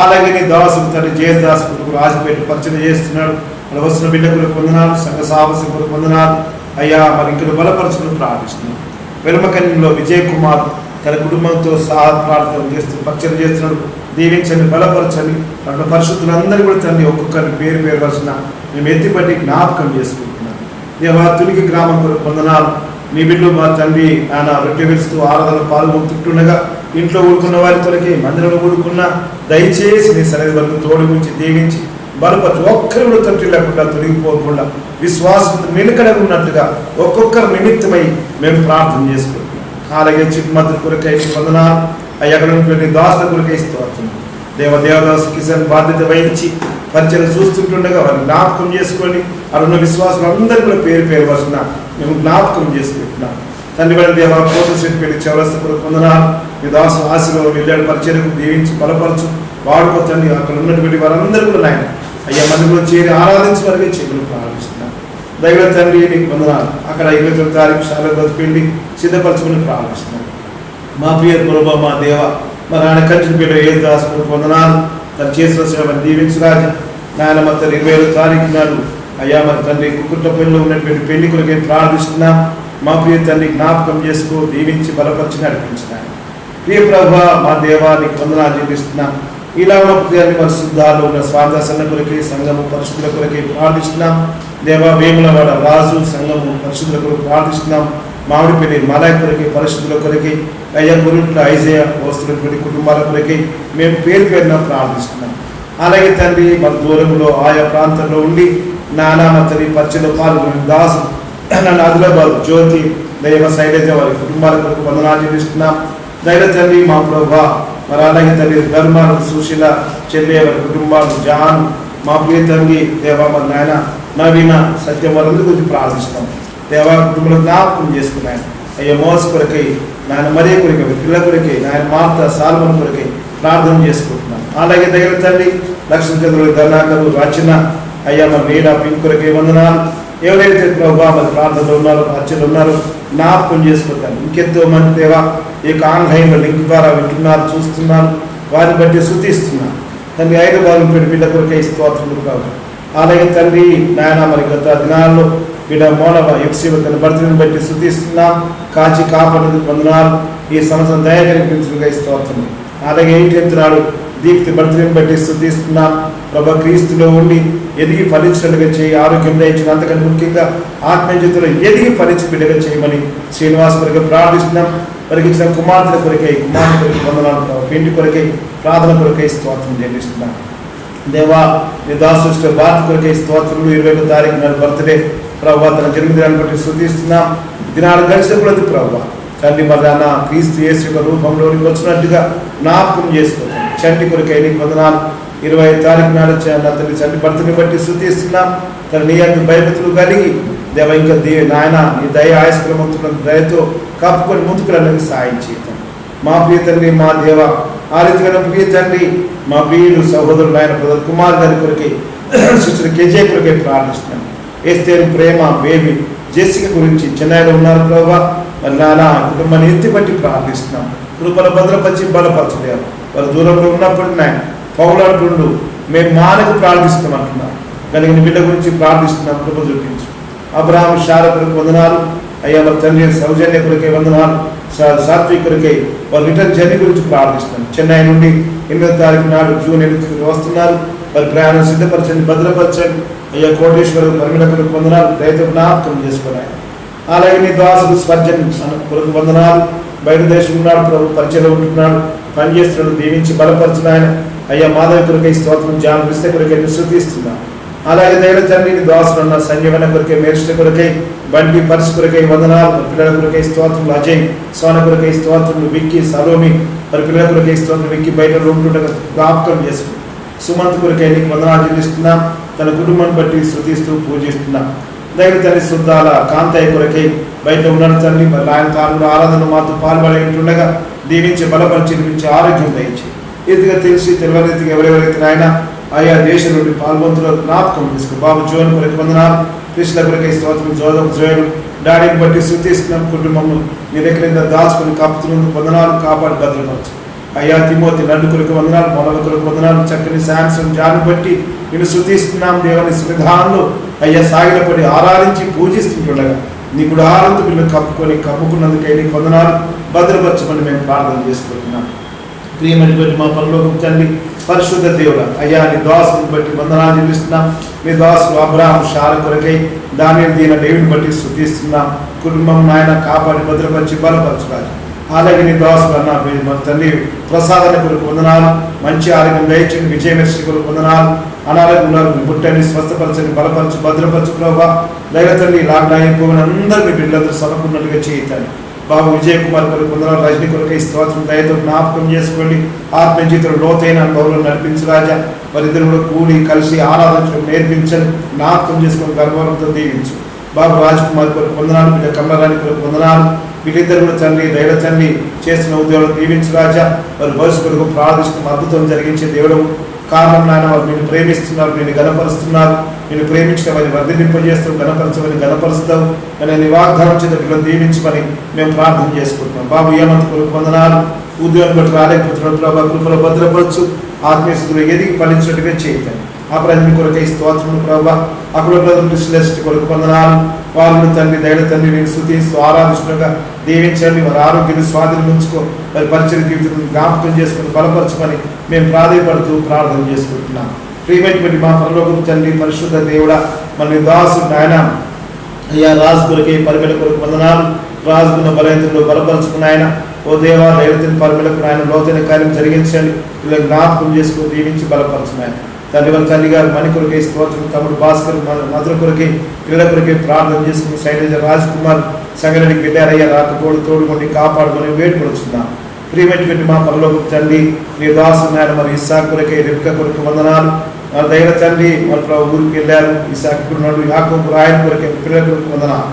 A: అలాగే నీ దాసులు తండ్రి జయదాస్ కొడుకు రాజుపేట పరిచయం చేస్తున్నాడు. అలా వస్తున్న బిడ్డ కొరకు వందనాలు, సంఘ సాహసం కొరకు వందనాలు అయ్యా. మరి ఇక్కడ బలపరచుకుని ప్రార్థిస్తున్నాం. వెలుమకన్యంలో విజయ్ కుమార్ తన కుటుంబంతో సహా ప్రార్థన చేస్తూ పరిచయం చేస్తున్నాడు. దీవించండి, బలపరచండి. అక్కడ పరిశుద్ధులందరూ కూడా తండ్రి ఒక్కొక్కరిని పేరు పేరు వలసిన మేము ఎత్తిపట్టి జ్ఞాపకం చేసుకుంటున్నాం. దేవా తునికి గ్రామం కొరకు వందనాలు. నీ బిడ్డలు మా తండ్రి ఆయన రొట్టె వెలుస్తూ ఆరాధన పాల్గొంటుండగా ఇంట్లో ఊరుకున్న వారి కొరకే మందిరంలో ఊరుకున్న దయచేసి నీ సన్నిధి వరకు తోడు గురించి దీవించి బలపరచు. ఒక్కరు కూడా తొట్టి లేకుండా తొలగిపోకుండా విశ్వాసం నిలకడ ఉన్నట్టుగా ఒక్కొక్కరు నిమిత్తమై మేము ప్రార్థన చేసుకుంటున్నాం. అలాగే చిక్కుమద్దుల కొరకై వందనాలు. అక్కడ ఉన్నటువంటి దాసుల కొరకై స్తోత్రం. దేవదాసు కిషన్ బాధ్యత వహించి పరిచయం చూస్తుంటుండగా వారిని జ్ఞాపకం చేసుకోండి. అక్కడ ఉన్న విశ్వాసం అందరూ కూడా పేరు పేరు వస్తున్నా మేము జ్ఞాపకం చేసుకుంటున్నాం. తండ్రి వారి దేవ కోట చెట్టు పెళ్లి చౌరస్త కొరకు వందనాలు. మీ దాసు ఆశలో వెళ్ళాడు పరిచయకు దీవించి బలపరచు వాడుకోతండి. అక్కడ ఉన్నటువంటి వారందరూ కూడా నాయన అయ్యా మందిలో చేరి ఆరాధించి వరకే చెవులు ప్రారంభిస్తున్నాం. దైవ తండ్రి నీకు వందనాలు. అక్కడ 29 తారీఖు శాలలో పెళ్లి సిద్ధపరచుకుని ప్రారంభిస్తున్నాం. మా ప్రియ ప్రభా మా దేవ మరి ఆయన కంటి పేరు ఏ దాసు కొరకు వందనాలు. తను చేసిన దీవించు రాజు నాయన మొత్తం 27వ తారీఖు నాడు అయ్యా మరి తండ్రి కుటుంబంలో ఉన్నటువంటి పెళ్లి కొరకే ప్రార్థిస్తున్నాం. మా ప్రియ తండ్రి జ్ఞాపకం చేసుకో, దీవించి బలపరిచి నడిపించినాను. ప్రియ ప్రభా మా దేవానికి వందనాలు చెల్లిస్తున్నాం. ఇలా ఉన్న ప్రియాన్ని పరిశుద్ధాలు ఉన్న స్వార్థసన్న కొరకే సంఘము పరిశుద్ధుల కొరకే ప్రార్థిస్తున్నాం. దేవా వేములవాడ రాజు సంఘము పరిశుద్ధుల కొరకు ప్రార్థిస్తున్నాం. మామిడిపల్లి మలాయ్ కొరకే పరిశుద్ధుల కొరకే అయ్యా గురుట్ల ఐజయ వస్తున్నటువంటి కుటుంబాల కొరకే మేము పేరు పేరున ప్రార్థిస్తున్నాం. అలాగే తండ్రి మన దూరంలో ఆయా ప్రాంతంలో ఉండి నానా తల్లి పరిచయలో పాల్గొని దాసు నన్ను ఆదిలాబాద్ జ్యోతి దైవ శైలజ వారి కుటుంబాల కొరకు వందనాలు చెల్లిస్తున్నాం. దైవ తండ్రి మా ప్రభా మరి అలాగే తండ్రి ధర్మాలు సుశీల చెల్లె వారి కుటుంబాలు జాన్ మా ప్రియ తండ్రి దేవా మరి నాయన నవీన సత్యం వారందరి గురించి ప్రార్థిస్తాం. దేవా కుటుంబంలో జ్ఞాపకం చేసుకున్నాను. అయ్యా మోస కొరకై నాయన మరీ కొరకై పిల్ల కొరకై నాయన మార్త సాల్మన్ కొరకై ప్రార్థన చేసుకుంటున్నాను. అలాగే దగ్గర తండ్రి లక్ష్మణ చంద్రుడు ధర్నాకరు రచన అయ్యా మరి నీడ పింక్ కొరకై వందనాలు. ఎవరైతే ప్రభావ మరి ప్రార్థనలు ఉన్నారో రచనలు ఉన్నారో జ్ఞాపకం చేసుకుంటాను. ఇంకెంతో మంది దేవా ఈ ఆన్లైన్లో లింక్ ద్వారా వింటున్నారు, చూస్తున్నారు, వారిని బట్టి శుద్ధిస్తున్నారు. తండ్రి 5 భాగం పెట్టి బిడ్డ కొరకై స్తోత్రములు కావు. అలాగే తండ్రి నాయన మరి గత దినాల్లో బిడ్డ మోనవ ఎఫ్సీ తన బర్త్డేని బట్టి శుద్ధిస్తున్నాం. కాచి కాపాడేందుకు వందనాలు. ఈ సంవత్సరం దయ కనిపించుగా స్తోత్రం. అలాగే 18th నాడు దీప్తి బర్త్డేని బట్టి శుద్ధిస్తున్నాం. ప్రభా క్రీస్తులో ఉండి ఎదిగి ఫలించినట్టుగా చేయి, ఆరోగ్యం దయచిన అంతకంటే ముఖ్యంగా ఆత్మీయతలో ఎదిగి ఫలించి బిడ్డగా చేయమని శ్రీనివాస్ కొరకే ప్రార్థిస్తున్నాం. వారికి ఇచ్చిన కుమార్తెల కొరకై కుమార్తె కొరకు వందనాలు. పెంటి కొరకై ప్రార్థన కొరకై స్తోత్రం చెల్లిస్తున్నాం. దేవా నీ దాసు భారత కొరకై స్తోత్రములు. 21వ తారీఖు నాడు బర్త్డే ప్రభావ తన జన్మదినాన్ని బట్టి శుద్ధిస్తున్నాం. దినాలు గడిచిన కూడా ప్రభావ తండ్రి మరి అన్న క్రీస్తు యేసు యొక్క రూపంలోనికి వచ్చినట్టుగా జ్ఞాపకం చేసుకుంటాం. చంటి కొరకై నీకు వందనాలు. 25వ తారీఖు నాడు తండ్రి చంటి భర్తని బట్టి శుద్ధిస్తున్నాం. తన నీ అందు భయభక్తులు కలిగి దేవ ఇంకా నాయన నీ దయ ఆయస్క్రమంతున్న దయతో కప్పుకొని ముందుకు రావడానికి సాయం చేద్దాం. మా ప్రియ తండ్రి మా దేవ ఆ రీతిగా ప్రియ తండ్రి మా ప్రియులు సహోదరులు ఆయన బ్రదర్ కుమార్ గారి కొరకై సిస్టర్ కేజే కొరకై ప్రార్థిస్తున్నాం. ఏస్తేరు ప్రేమ బేబీ జెసిక గురించి చెన్నైలో ఉన్నారు ప్రభావ మరి నాన్న కుటుంబాన్ని ఎత్తిపట్టి ప్రార్థిస్తున్నాం. కృపల భద్రపరిచి బలపరచలేము. వారు దూరంలో ఉన్నప్పుడు నాయన పౌలంటుండు మేము మానకు ప్రార్థిస్తున్నాం అంటున్నారు. కలిగిన బిడ్డ గురించి ప్రార్థిస్తున్నాం. కృప చూపించు. అబ్రహాం శార కొరకు వందనాలు. అయ్యా మరి తండ్రి సౌజన్య కొరకై వందనాలు. సాత్విక్ కొరకై వారు రిటర్న్ జర్నీ గురించి ప్రార్థిస్తున్నాం. చెన్నై నుండి 8వ తారీఖు నాడు జూన్ 8కి వస్తున్నారు. వారి ప్రయాణం సిద్ధపరచండి, భద్రపరచండి. అయ్యా కోటేశ్వరు పరిమిణ కొరకు వందనాలు. రైతు జ్ఞాపకం చేసుకున్నాయి. అలాగే నీ దాసుడు స్వర్జన్ కొరకు వందనాలు. బయట దేశం ఉన్నాడు ప్రభు, పరిచయం ఉంటున్నాడు, పనిచేస్తున్నాడు. దీవించి బలపరచిన ఆయన అయ్యా మాధవ కొరకై స్తోత్రం. జాన్ విస్తే కొరకై శృతిస్తున్నాం. అలాగే దగ్గర తండ్రి దాసులు ఉన్న సంజీవన కొరకై మేరిష్ట కొరకై బండి పరిశు కొరకై వందనాలు. పిల్లల కొరకై స్తోత్రులు. అజయ్ సోన కొరకై స్తోత్రులు. విక్కీ సలోమి మరి పిల్లల కొరకై స్తోత్రం. విక్కీ బయట ఉంటుండగా జ్ఞాపకం చేసుకుని సుమంత్ కొరకై నీకు వందనాలు చెల్లిస్తున్నాం. తన కుటుంబాన్ని బట్టి శృతిస్తూ పూజిస్తున్నాం. దగ్గర తండ్రి శుద్ధాల కాంతయ్య కొరకై బయట ఉన్నాడు తండ్రి. మరి ఆయన తాను ఆరాధన మాతో పాల్పడి ఉంటుండగా దీవించి బలపరిచి నిర్మించి ఆరోగ్యం దయచి రీతిగా తెలిసి తెలియని రీతిగా ఎవరెవరైతే నాయన ఆయా దేశం నుండి పాల్గొంతులో జ్ఞాపకం చేసుకో. బాబు జోన్ కొరకు వందనాలు, కృష్ణ కొరకై స్తోత్రం, జోయలు డాడీని బట్టి శుద్ధిస్తున్నాం. కుటుంబం నీ దగ్గర దాచుకుని కాపుతున్నందుకు వందనాలు, కాపాడు భద్రపరచు. అయ్యా తిమోతి నన్ను కొరకు వందనాలు, మొలల కొరకు వందనాలు, చక్కని శాంసన్ జాను బట్టి నేను శుద్ధిస్తున్నాం. దేవుని సన్నిధానంలో అయ్యా సాగిలపడి ఆరాధించి పూజిస్తుంటుండగా నీ గుడారంతో వీళ్ళు కప్పుకున్నందుకై నీకు వందనాలు, భద్రపరచమని మేము ప్రార్థన చేసుకుంటున్నాం. ప్రియమైనటువంటి మా పరలోకపు తండ్రి, పరిశుద్ధ దేవుడా, అయ్యా నీ దాసుని బట్టి వందనాలు చెల్లిస్తున్నాం. నీ దాసులు అబ్రాహాము షార కొరకై దానిని దీని దేవుని బట్టి స్తుతిస్తున్నాం. కుటుంబం నాయన కాపాడి భద్రపరిచి బలపరచురాజు. అలాగే నీ దాసులు అన్న మన తండ్రి ప్రసాదాన్ని కొరకు వందనాలు, మంచి ఆరోగ్యం దయచేయండి, విజయమర్శి కొరకు వందనాలు. అనారోగ్యం బుట్టని స్వస్థపరచని బలపరచు భద్రపరచు ప్రభావ. దైవ తండ్రి లాక్డౌన్ అయిపోయిన అందరూ మీ బిడ్డలందరూ సమకున్నట్టుగా చేయితాను. బాబు విజయ్ కుమార్ కొరకు వందనాలు, రజనీ కొరకై స్తోత్రం, దయతో జ్ఞాపకం చేసుకోండి. ఆత్మ జీవితంలో లోతైన అనుభవంలో నడిపించు రాజా. వారిద్దరు కూడా కూడి కలిసి ఆరాధించడం నేర్పించండి, జ్ఞాపకం చేసుకొని గర్వంతో దీవించు. బాబు రాజ్ కుమార్ కొరకు వందనాలు, బిడ్డ కమలరాణి కొరకు వందనాలు. వీళ్ళిద్దరు కూడా తండ్రి దైవ తండ్రి చేసిన ఉద్యోగాలు దీవించు రాజా. వారి భవిష్యత్తు కొరకు ప్రార్థిస్తున్న అద్భుతం జరిగించే దేవుడు కారణం నాయన. వారు నేను ప్రేమిస్తున్నారు, నేను గణపరుస్తున్నారు, నేను ప్రేమించిన వారిని వర్ధింపజేస్తావు, గణపరచమని గణపరుస్తావు అని నీ వాగ్దానం చేత వీళ్ళని దీవించమని మేము ప్రార్థన చేసుకుంటున్నాం. బాబు ఏమంత కొరకు వందనాలు, ఉద్యోగం బట్టి రాలేకపోతున్నాడు ప్రభావ, కృపలో భద్రపరచు, ఆత్మీయ స్థితిలో ఎదిగి ఫలించినట్టుగా చేయండి. ఆ ప్రజల కొరకై స్తోత్రం ప్రభావ. అక్కడ ప్రజలు కొరకు వందనాలు. వాళ్ళను తండ్రి దైవ తండ్రి నేను స్తుతిస్తూ ఆరాధించుగా దీవించండి. వారి ఆరోగ్యాన్ని స్వాధీనం ఉంచుకో, వారి పరిచయ జీవితం జ్ఞాపకం చేసుకుని బలపరచమని మేము ప్రాధాయపడుతూ ప్రార్థన చేసుకుంటున్నాం. ప్రియమైనటువంటి మా పరలోకపు తండ్రి పరిశుద్ధ దేవుడా, మన దాసుడు నాయన అయ్యా రాజు కొరకై పరిమిళ కొరకు వందనాలు. రాజుకున్న బలయంతో బలపరుచుకున్న ఆయన ఓ దేవా దైవతిని పరిమిళకు ఆయన లోతైన కార్యం జరిగించండి. ఇలా జ్ఞాపకం చేసుకుని దీవించి బలపరుచున్నాయన. తండ్రి వారి తల్లి గారు మణి కొరకై స్తోత్రం, తమ్ముడు భాస్కర్ మధుర కొరకై పిల్లల కొరకై ప్రార్థన చేసుకుని శైలజ రాజ్ కుమార్ సంగడికి వెళ్ళారయ్యా, రాకపోడు తోడుకొని కాపాడుకొని వేడుకొడుచున్నాం. ప్రియమైనటువంటి మా పరలోకపు తండ్రి నీ దాసుడు నాయన మరి ఇస్సాకు కొరకై రెబెకా కొరకు వందనాలు. దైవ తండ్రి మన ఊరికి వెళ్ళారు, ఇస్సాకు ఉన్నాడు, యాకోబు రాయల కొరకై పిల్లల కొరకు వందనాలు.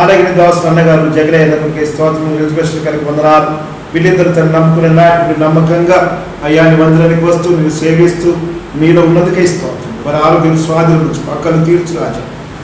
A: అలాగే నీ దాసుడు అన్నగారు జగలయ్య కొరకై స్తోత్రం, ఎలిజబెత్ గారికి వందనాలు. వీళ్ళిద్దరు తను నమ్ముకునే నాయకుడు నమ్మకంగా అయ్యా నీ మందిరానికి వస్తూ నేను సేవిస్తూ మీలో ఉన్నతికై స్తోత్రం. వారి ఆరోగ్యం స్వాధీనం పక్కన తీర్చు రాజా.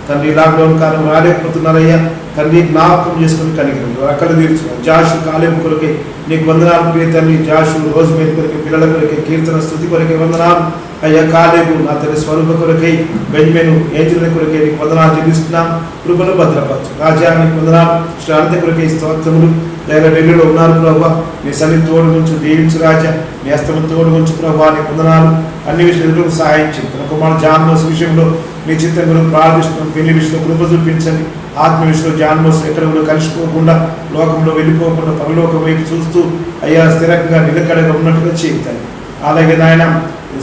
A: తండ్రి లాక్డౌన్ కాలం రాలేకపోతున్నారయ్యా, తండ్రి జ్ఞాపకం చేసుకుని కలిగిన అక్కడ తీర్చు. జాషు కాలేం కొరకై నీకు వందనాలు ప్రియ తండ్రి. జాషు రోజు మీద కొరకై పిల్లల కొరకై కీర్తన స్తుతి కొరకై వందనాలు. అయ్యా కాలేబు నా తల్లి స్వరూప కొరకై బెంజమిను ఏంజల కొరకై నీకు వందనాలు చెల్లిస్తున్నాం. కృపను భద్రపరచు రాజా, నీకు వందనాలు. శ్రాంతి కొరకై స్తోత్రములు. దైవ ఢిల్లీలో ఉన్నారు ప్రభావ, నీ సన్ని తోడు నుంచి దీవించు రాజా. నీ హస్తము తోడు ఉంచు ప్రభావ, నీకు వందనాలు. అన్ని విషయాలు సహాయం చేయండి. తన కుమారుడు జాన్మోస్ విషయంలో మీ చిత్తం గురించి ప్రార్థిస్తున్నాం. పెళ్లి విషయంలో కృప చూపించండి. ఆత్మ విషయంలో జాన్మోస్ ఎక్కడ కూడా కలిసిపోకుండా, లోకంలో వెళ్ళిపోకుండా పరలోకం వైపు చూస్తూ అయ్యా స్థిరంగా నిలకడగా ఉన్నట్టుగా చేయండి. అలాగే నాయన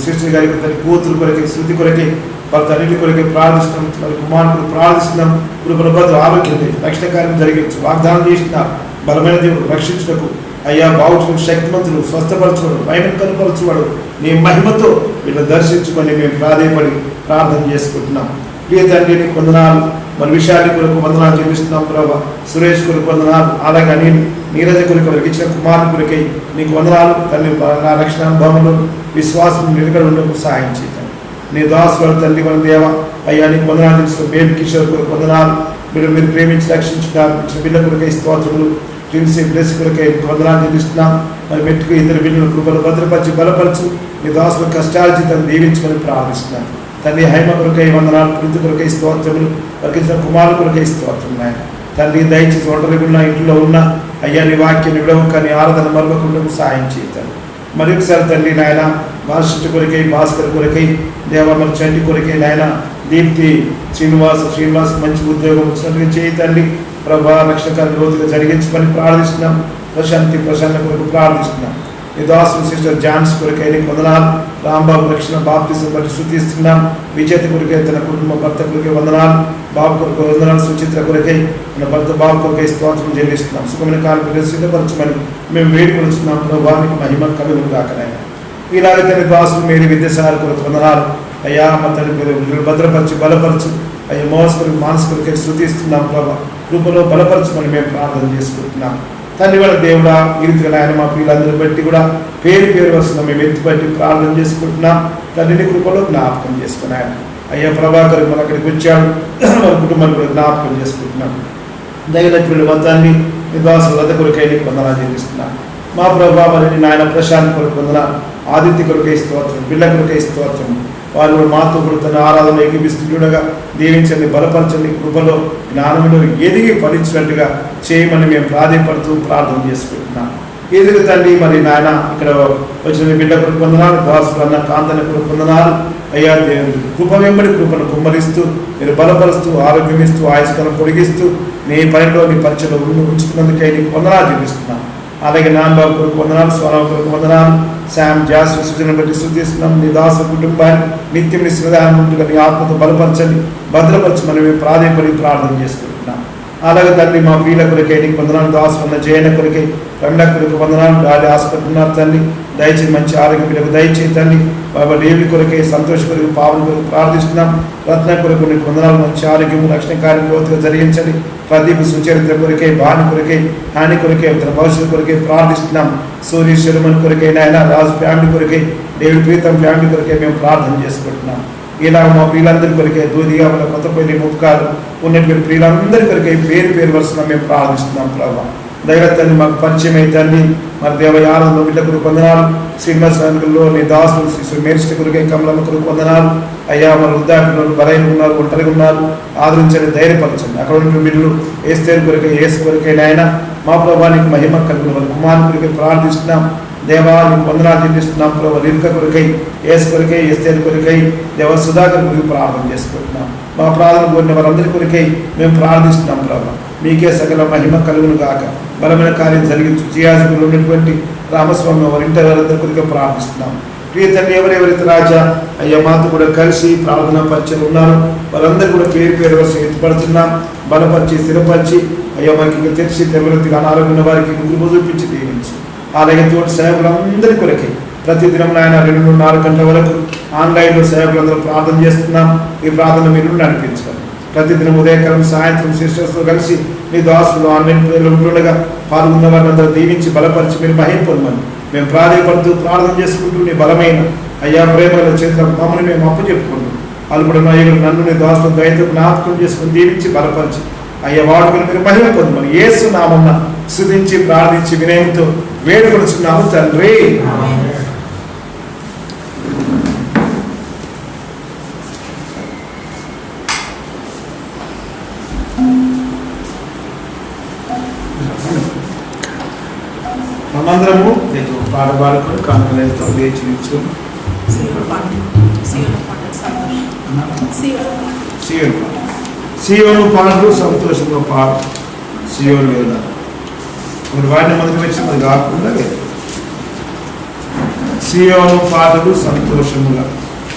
A: సిస్టర్ గారికి తన కూతురు కొరకే శృతి కొరకే వాళ్ళ తల్లి కొరకే ప్రార్థిస్తున్నాం. మరి కుమారుడు ప్రార్థిస్తున్నాం. కృపల భద్ర ఆరోగ్యం రక్షణ కార్యం జరిగించు. వాగ్దానం చేస్తున్నారు బలమైన దేవుడు రక్షించుటకు అయ్యా బావుచుకు శక్తిమంతుడు, స్వస్థపరచువాడు, భయం కనుపరచువాడు. నీ మహిమతో వీళ్ళని దర్శించుకొని మేము ప్రాధేయపడి ప్రార్థన చేసుకుంటున్నాం. ప్రియ తండ్రి నీకు వందనాలు. మన విషయాన్ని కొరకు వందనాలు చెల్లిస్తున్నాం ప్రభావ. సురేష్ కొరకు వందనాలు. అలాగే అనిల్ నీరజ కొరకు వారికి ఇచ్చిన కుమారుని కొరకై నీకు వందనాలు. తల్లి నా రక్షణ అనుభవంలో విశ్వాసం నిలకడ ఉండకు సహాయం చేయండి. నీ దాసులు తండ్రి మన దేవ అయ్యా నీకు వందనాలు తెలుసు. బేబీ కిషోర్ కొరకు వందనాలు. మీరు ప్రేమించి రక్షించున్నారు. ఇచ్చిన బిడ్డ కొరకై స్తోత్రములు. ట్విన్సీ బ్లెస్ కొరకై వందనాలు చెల్లిస్తున్నాం. మరి మెట్టుకు ఇద్దరు బిడ్డలు కృపలు భద్రపరిచి బలపరచు. నీ దాసుల కష్టార్జితం దీవించమని ప్రార్థిస్తున్నాను. తండ్రి హైమ కొరకై వందనాలు. ప్రీతి కొరకై స్తోత్రములు. వారికి ఇచ్చిన కుమారుల కొరకై స్తోత్రం నాయన. తండ్రి దయచేసి ఒంటరిగా ఉన్న ఇంట్లో ఉన్న అయ్యా నీ వాక్యం విడవక నీ ఆరాధన మరవకుండా సహాయం చేస్తాను. మరి ఒకసారి తండ్రి నాయన భాష కొరకై భాస్కర్ కొరకై దేవ మరి చంటి కొరకై నాయన దీప్తి శ్రీనివాస్ మంచి ఉద్యోగం వచ్చినట్టుగా చేయండి ప్రభా. రక్షణ రోజుగా జరిగించమని ప్రార్థిస్తున్నాం. ప్రశాంత కొరకు ప్రార్థిస్తున్నాం. ఈ దాసులు సిస్టర్ జాన్స్ కొరకై నీకు వందనాలు. రాంబాబు రక్షణ బాప్తిజం బట్టి స్తుతిస్తున్నాం. విజేత కొరకై తన కుటుంబ భర్త కొరకై వందనాలు. బాబు కొరకు వందనాలు. సుచిత్ర కొరకై తన భర్త బాబు కొరకై స్తోత్రం చెల్లిస్తున్నాం. సుఖమైన కాలం సిద్ధపరచమని మేము వేడుకొలుస్తున్నాం. ప్రభానికి మహిమ కలుగును గాక నాయన. ఇలాగే తన దాసులు మీరు విద్యాసార కొరకు వందనాలు. అయ్యా మా తల్లి మీరు భద్రపరచు బలపరచు. అయ్యా మోస కొరకు మానసు కొరకై స్తుతిస్తున్నాం ప్రభా. కృపలో బలపరచమని మేము ప్రార్థన చేసుకుంటున్నాం. తండ్రి వాళ్ళ దేవుడా ఈ రీతిగా నాయన మా పిల్లలందరూ బట్టి కూడా పేరు పేరు వస్తున్నాం మేము ఎత్తుపట్టి ప్రార్థన చేసుకుంటున్నాం. తండ్రిని కృపలో జ్ఞాపకం చేసుకున్నాను. అయ్యా ప్రభాకర్ మన అక్కడికి వచ్చాడు, మన కుటుంబాన్ని కూడా జ్ఞాపకం చేసుకుంటున్నాం. దయనటువంటి మొత్తాన్ని మీ దాసుల వద్ద కొరకై నీకు వందనాలు చెల్లిస్తున్నాను. మా ప్రభావ మరి నాయన ప్రశాంత్ కొరకు వందనాలు, ఆదిత్య కొరకై స్తోత్రం, బిళ్ళ కొరకై స్తోత్రం. వారు కూడా మాతో కూడా తన ఆరాధన ఎగిపిస్తుండగా దీవించండి, బలపరచండి, కృపలో జ్ఞానంలో ఎదిగి ఫలించినట్టుగా చేయమని మేము ప్రాధాన్యపడుతూ ప్రార్థన చేసుకుంటున్నాం. ఎదుగు తండ్రి మరి నాయన ఇక్కడ వచ్చిన మీ బిడ్డ కొరకు వందనాలు, దాసులు అన్న కాంతన కొరకు వందనాలు. అయ్యా దేవుడు కృప వెంబడి కృపను కుమ్మరిస్తూ మీరు బలపరుస్తూ ఆరోగ్యం ఇస్తూ ఆయుష్కాలం పొడిగిస్తూ నీ పనిలో నీ పరిచయలో ఉంచుకున్నందుకై నీకు వందనాలు చూపిస్తున్నాం. అలాగే నాన్నబాబు కొరకు వందనాలు, స్వరావు కొరకు వందనాలు, శామ్ జాస్ సృజన బట్టి శుద్ధిస్తున్నాం. నీ దాస కుటుంబాన్ని నిత్యం నీ శ్రద్ధాన్ని ఉంటుగా నీ ఆత్మతో బలపరచండి, భద్రపరచమని మేము ప్రాధాన్యపడి ప్రార్థన చేసుకుంటున్నాం. అలాగే తండ్రి మా ప్రియుల కొరకే నీకు వందనాలు, దాసు ఉన్న జయన కొరకే రమణ కొరకు వందనాలు. డాడీ హాస్పిటల్ ఉన్నారు తండ్రి, దయచేసి మంచి ఆరోగ్యం బిడ్డకు దయచేసి తండ్రి. బాబా డేవి కొరకే, సంతోష్ కొరకు, పావన కొరకు ప్రార్థిస్తున్నాం. రత్న కొరకు నీకు వందనాలు, మంచి ఆరోగ్యం రక్షణ కార్యం లోతుగా జరిగించండి. ప్రదీప్ సుచరిత్ర కొరకే, భాని కొరకే, హాని కొరకే, తన భవిష్యత్తు కొరకే ప్రార్థిస్తున్నాం. సూర్య శర్మన్ కొరకే నాయన, రాజు ఫ్యామిలీ కొరకే, డేవిడ్ ప్రీతం ఫ్యామిలీ కొరకే మేము ప్రార్థన చేసుకుంటున్నాం. ఇలా మా ప్రియులందరి కొరకే, దూదిగా మన కొత్తపల్లి ముప్కాలు ఉన్నటువంటి ప్రియులందరి కొరకే పేరు పేరు వరుసగా మేము ప్రార్థిస్తున్నాం. ప్రభావ దైవత్వాన్ని మాకు పరిచయం అవుతుంది. మరి దేవయానంలో బిడ్డ కొరకు వందనాలు, శ్రీనివాస రంగుల్లో నీ దాసులు శ్రీ మేరిష్ట కొరకే, కమలమ్మ కొరకు వందనాలు. అయ్యా మరి వృద్ధాప్యంలో బలైన ఉన్నారు, ఒంటరిగా ఉన్నారు, ఆదరించండి, ధైర్యపరచండి. అక్కడ ఉన్న బిడ్డలు ఏస్తేరు కొరకే, ఏసు కొరకే నాయన మా ప్రభానికి మహిమ కలిగిన వారి కుమారు కొరకే ప్రార్థిస్తున్నాం. దేవా నీకు వందనాలు చెల్లిస్తున్నాం. ప్రభావ రిల్క కొరకై, ఏసు కొరకై, ఎస్తేరు కొరకై, దేవ సుధాకర్ కొరకు ప్రార్థన చేసుకుంటున్నాం. మా ప్రార్థన కోరిన వారందరి కొరకై మేము ప్రార్థిస్తున్నాం. ప్రభావ మీకే సకల మహిమ కలుగును గాక. బలమైన కార్యం జరిగించు. జియాజులు ఉన్నటువంటి రామస్వామి వారింటి వారందరి కొరకే ప్రార్థిస్తున్నాం. ప్రియ తండ్రి ఎవరెవరైతే రాజా అయ్యా మాతో కూడా కలిసి ప్రార్థనా పరిచయం ఉన్నారు వారందరూ కూడా పేరు పేరు వరుస ఎత్తుపడుతున్నాం. బలపరిచి స్థిరపరిచి అయ్యా మాకు ఇంకా తెలిసి తెల్లవృత్తిగా అనారోగ్య వారికి గురువు చూపించి దీవించి అలాగే తోటి సేవకులందరి కొరకే ప్రతిదినం ఆయన 2-4 గంటల వరకు ఆన్లైన్లో సేవకులందరూ ప్రార్థన చేస్తున్నాం. ఈ ప్రార్థన మీరు నడిపించాలి. ప్రతిదినం ఉదయకాలం సాయంత్రం సిస్టర్స్తో కలిసి మీ దాసులు ఆన్లైన్ పేర్లు ఉంటుండగా పాల్గొన్న వారిని అందరూ దీవించి బలపరిచి మీరు మహిమ పొందమని మేము ప్రాధాన్యపడుతూ ప్రార్థన చేసుకుంటూ నీ బలమైన అయ్యా ప్రేమల చేతుల మమ్మల్ని మేము అప్పు చెప్పుకుంటూ వాళ్ళు కూడా నన్ను నీ దాసులు దయతో జ్ఞాపకం చేసుకుని దీవించి బలపరిచి అయ్యా వాడుకుని మీరు మహిమ పొందమని యేసు నామమున స్తుతించి ప్రార్థించి వినయంతో వేడుకొనుచున్నాము తండ్రి. మనందరము పాట పాడుకొని కానుకలతో లేచి నిల్చుని సియోను పాటలు సంతోషంగా పాడు. సియోను వెళ్దాం. మరి వాడిని మొదటి వచ్చిన కాకుండా సియోను పాటలు సంతోషముగా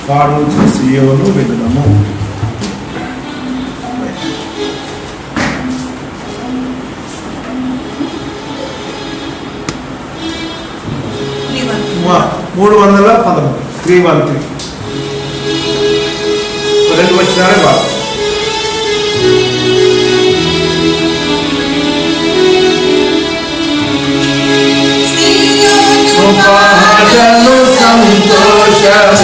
A: పాడు. సియోను వెళ్దాము. మూడు 313 313 2 వచ్చినారే బాగా పాటలు సంతోషముగా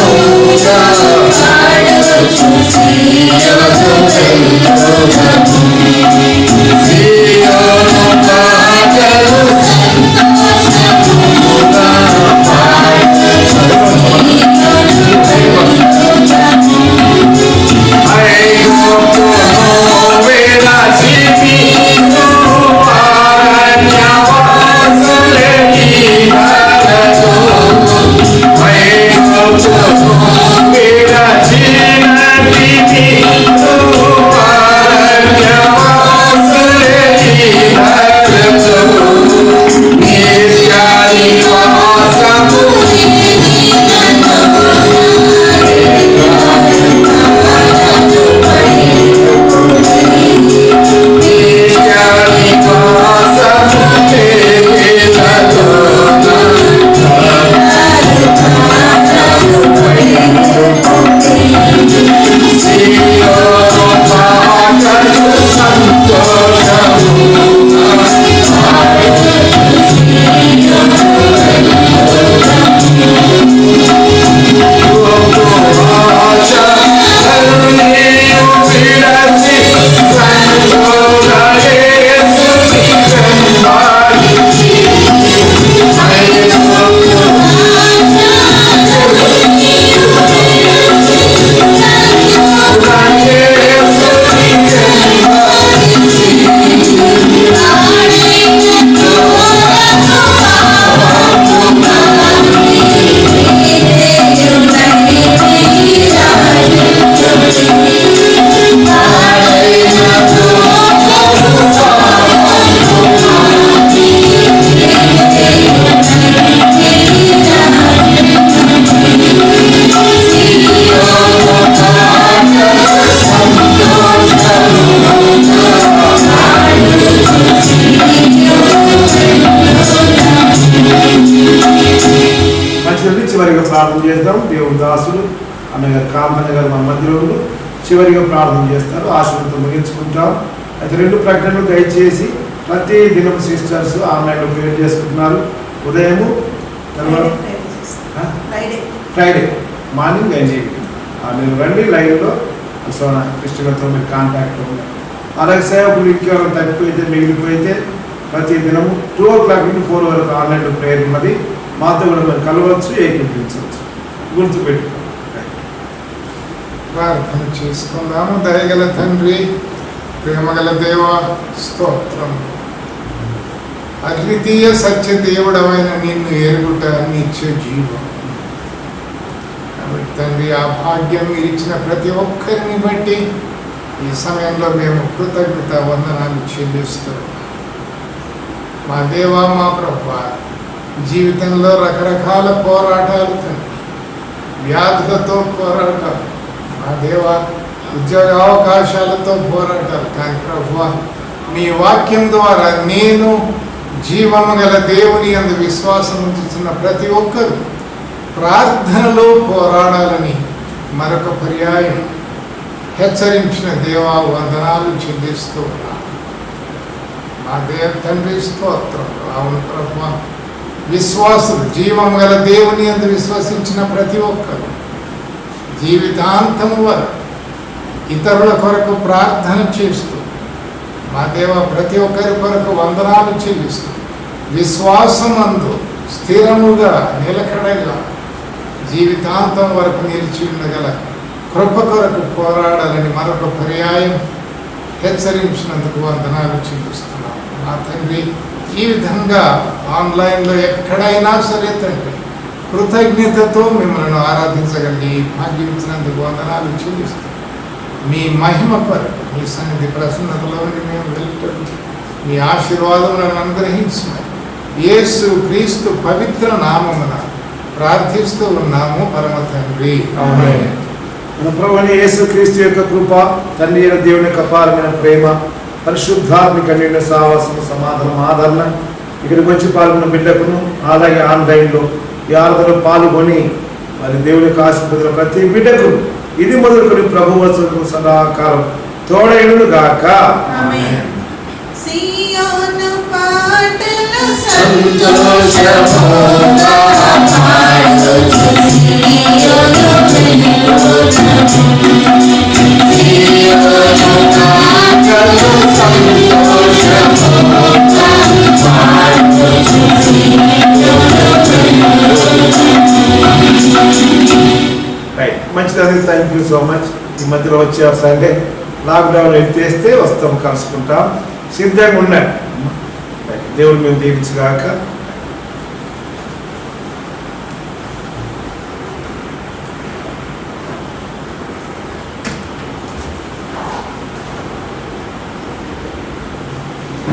A: ప్రార్థన చేద్దాం. దేవుని దాసుడు అన్నగారు కాంతన్న గారు మన మధ్యలో ఉండి చివరిగా ప్రార్థన చేస్తారు. ఆశీర్వాదంతో ముగించుకుంటాం. అయితే 2 ప్రకటనలు దయచేసి ప్రతి దినం సిస్టర్స్ ఆన్లైన్లో ప్రేయర్ చేసుకుంటున్నారు. ఉదయము తర్వాత ఫ్రైడే మార్నింగ్ అండ్ ఈవినింగ్ మీరు రండి లైవ్లో. సో క్రిస్టియన్తో మీరు కాంటాక్ట్ ఉన్నారు. అలాగే సేవకులు ఇంకెవరైనా తప్పిపోయితే మిగిలిపోయితే ప్రతి దినము 2 o'clock నుండి 4 వరకు ఆన్లైన్లో ప్రేయర్ ఉన్నది. మాతో కూడా మీరు కలవచ్చు, ఏకీపించవచ్చు. గుర్తుపెట్టుకోండి.
C: ప్రార్థన చేసుకుందాము. దయగల తండ్రి, ప్రేమగల దేవ, స్తోత్రం. అద్వితీయ సత్య దేవుడమైన నిన్ను ఎరుగుట నిత్య జీవం. కాబట్టి తండ్రి, ఆ భాగ్యం మీరు ఇచ్చిన ప్రతి ఒక్కరిని బట్టి ఈ సమయంలో మేము కృతజ్ఞత వందనాలు చెల్లిస్తూ మా దేవ, మా ప్రభువా, జీవితంలో రకరకాల పోరాటాలు తండ్రి, వ్యాధులతో పోరాటాలు, మా దేవ ఉద్యోగ అవకాశాలతో పోరాటాలు. కానీ ప్రభువా, మీ వాక్యం ద్వారా నేను జీవము గల దేవుని యందు విశ్వాసం ఉంచుతున్న ప్రతి ఒక్కరూ ప్రార్థనలో పోరాడాలని మరొక పర్యాయం హెచ్చరించిన దేవా, వందనాలు చెల్లిస్తూ ఉన్నాను. మా దేవ తండ్రి, స్తోత్రం. అవును ప్రభువా, విశ్వాసులు, జీవం గల దేవుని యందు విశ్వసించిన ప్రతి ఒక్కరు జీవితాంతము వరకు ఇతరుల కొరకు ప్రార్థన చేస్తూ మా దేవ ప్రతి ఒక్కరి కొరకు వందనాలు చెల్లిస్తూ విశ్వాసమందు స్థిరముగా నిలకడగా జీవితాంతం వరకు నిలిచి ఉండగల కృప కొరకు పోరాడాలని మరొక పర్యాయం హెచ్చరించినందుకు వందనాలు చెల్లిస్తున్నాం. మా తండ్రి, ఈ విధంగా ఆన్లైన్లో ఎక్కడైనా సరే తండ్రి, కృతజ్ఞతతో మిమ్మల్ని ఆరాధించగలిగి భాగ్యించినందుకు వందనాలు చెల్లిస్తాం. మీ మహిమ కొరకు మీ సన్నిధి ప్రసన్నతలో మేము వెళ్తాం. మీ ఆశీర్వాదములను అనుగ్రహించమని యేసు క్రీస్తు పవిత్ర నామమున ప్రార్థిస్తూ ఉన్నాము పరమ తండ్రి.
A: ఆమేన్. మన ప్రభువైన యేసు క్రీస్తు యొక్క కృప, తండ్రి అయిన దేవుని యొక్క అపారమైన ప్రేమ, పరిశుద్ధాత్మిక నిండిన సహవాసము, సమాధానం, ఆదరణ ఇక్కడికి వచ్చి పాల్గొన్న బిడ్డకును, అలాగే ఆన్లైన్లో ఈ ఆరాధనలో పాల్గొని మరి దేవుని యొక్క ఆశీర్వాదాలు ప్రతి బిడ్డకు ఇది మొదలుకొని ప్రభు వచనము సదాకాలం తోడైనను గాక.
B: ఆమేన్. సియోను పాటల
D: సంతోషముగా పాడుచు సియోను వెలుగుచును. సియోను పాటలు సంతోషముగా పాడుచు సియోను
A: రైట్, మంచిది. Thank you so much. ఈ మధ్యలో వచ్చే సండే లాక్డౌన్ ఎత్తేస్తే వస్తాం, కలుసుకుంటాం. సిద్ధంగా ఉండండి. దేవుడు మేము దీవించగాక.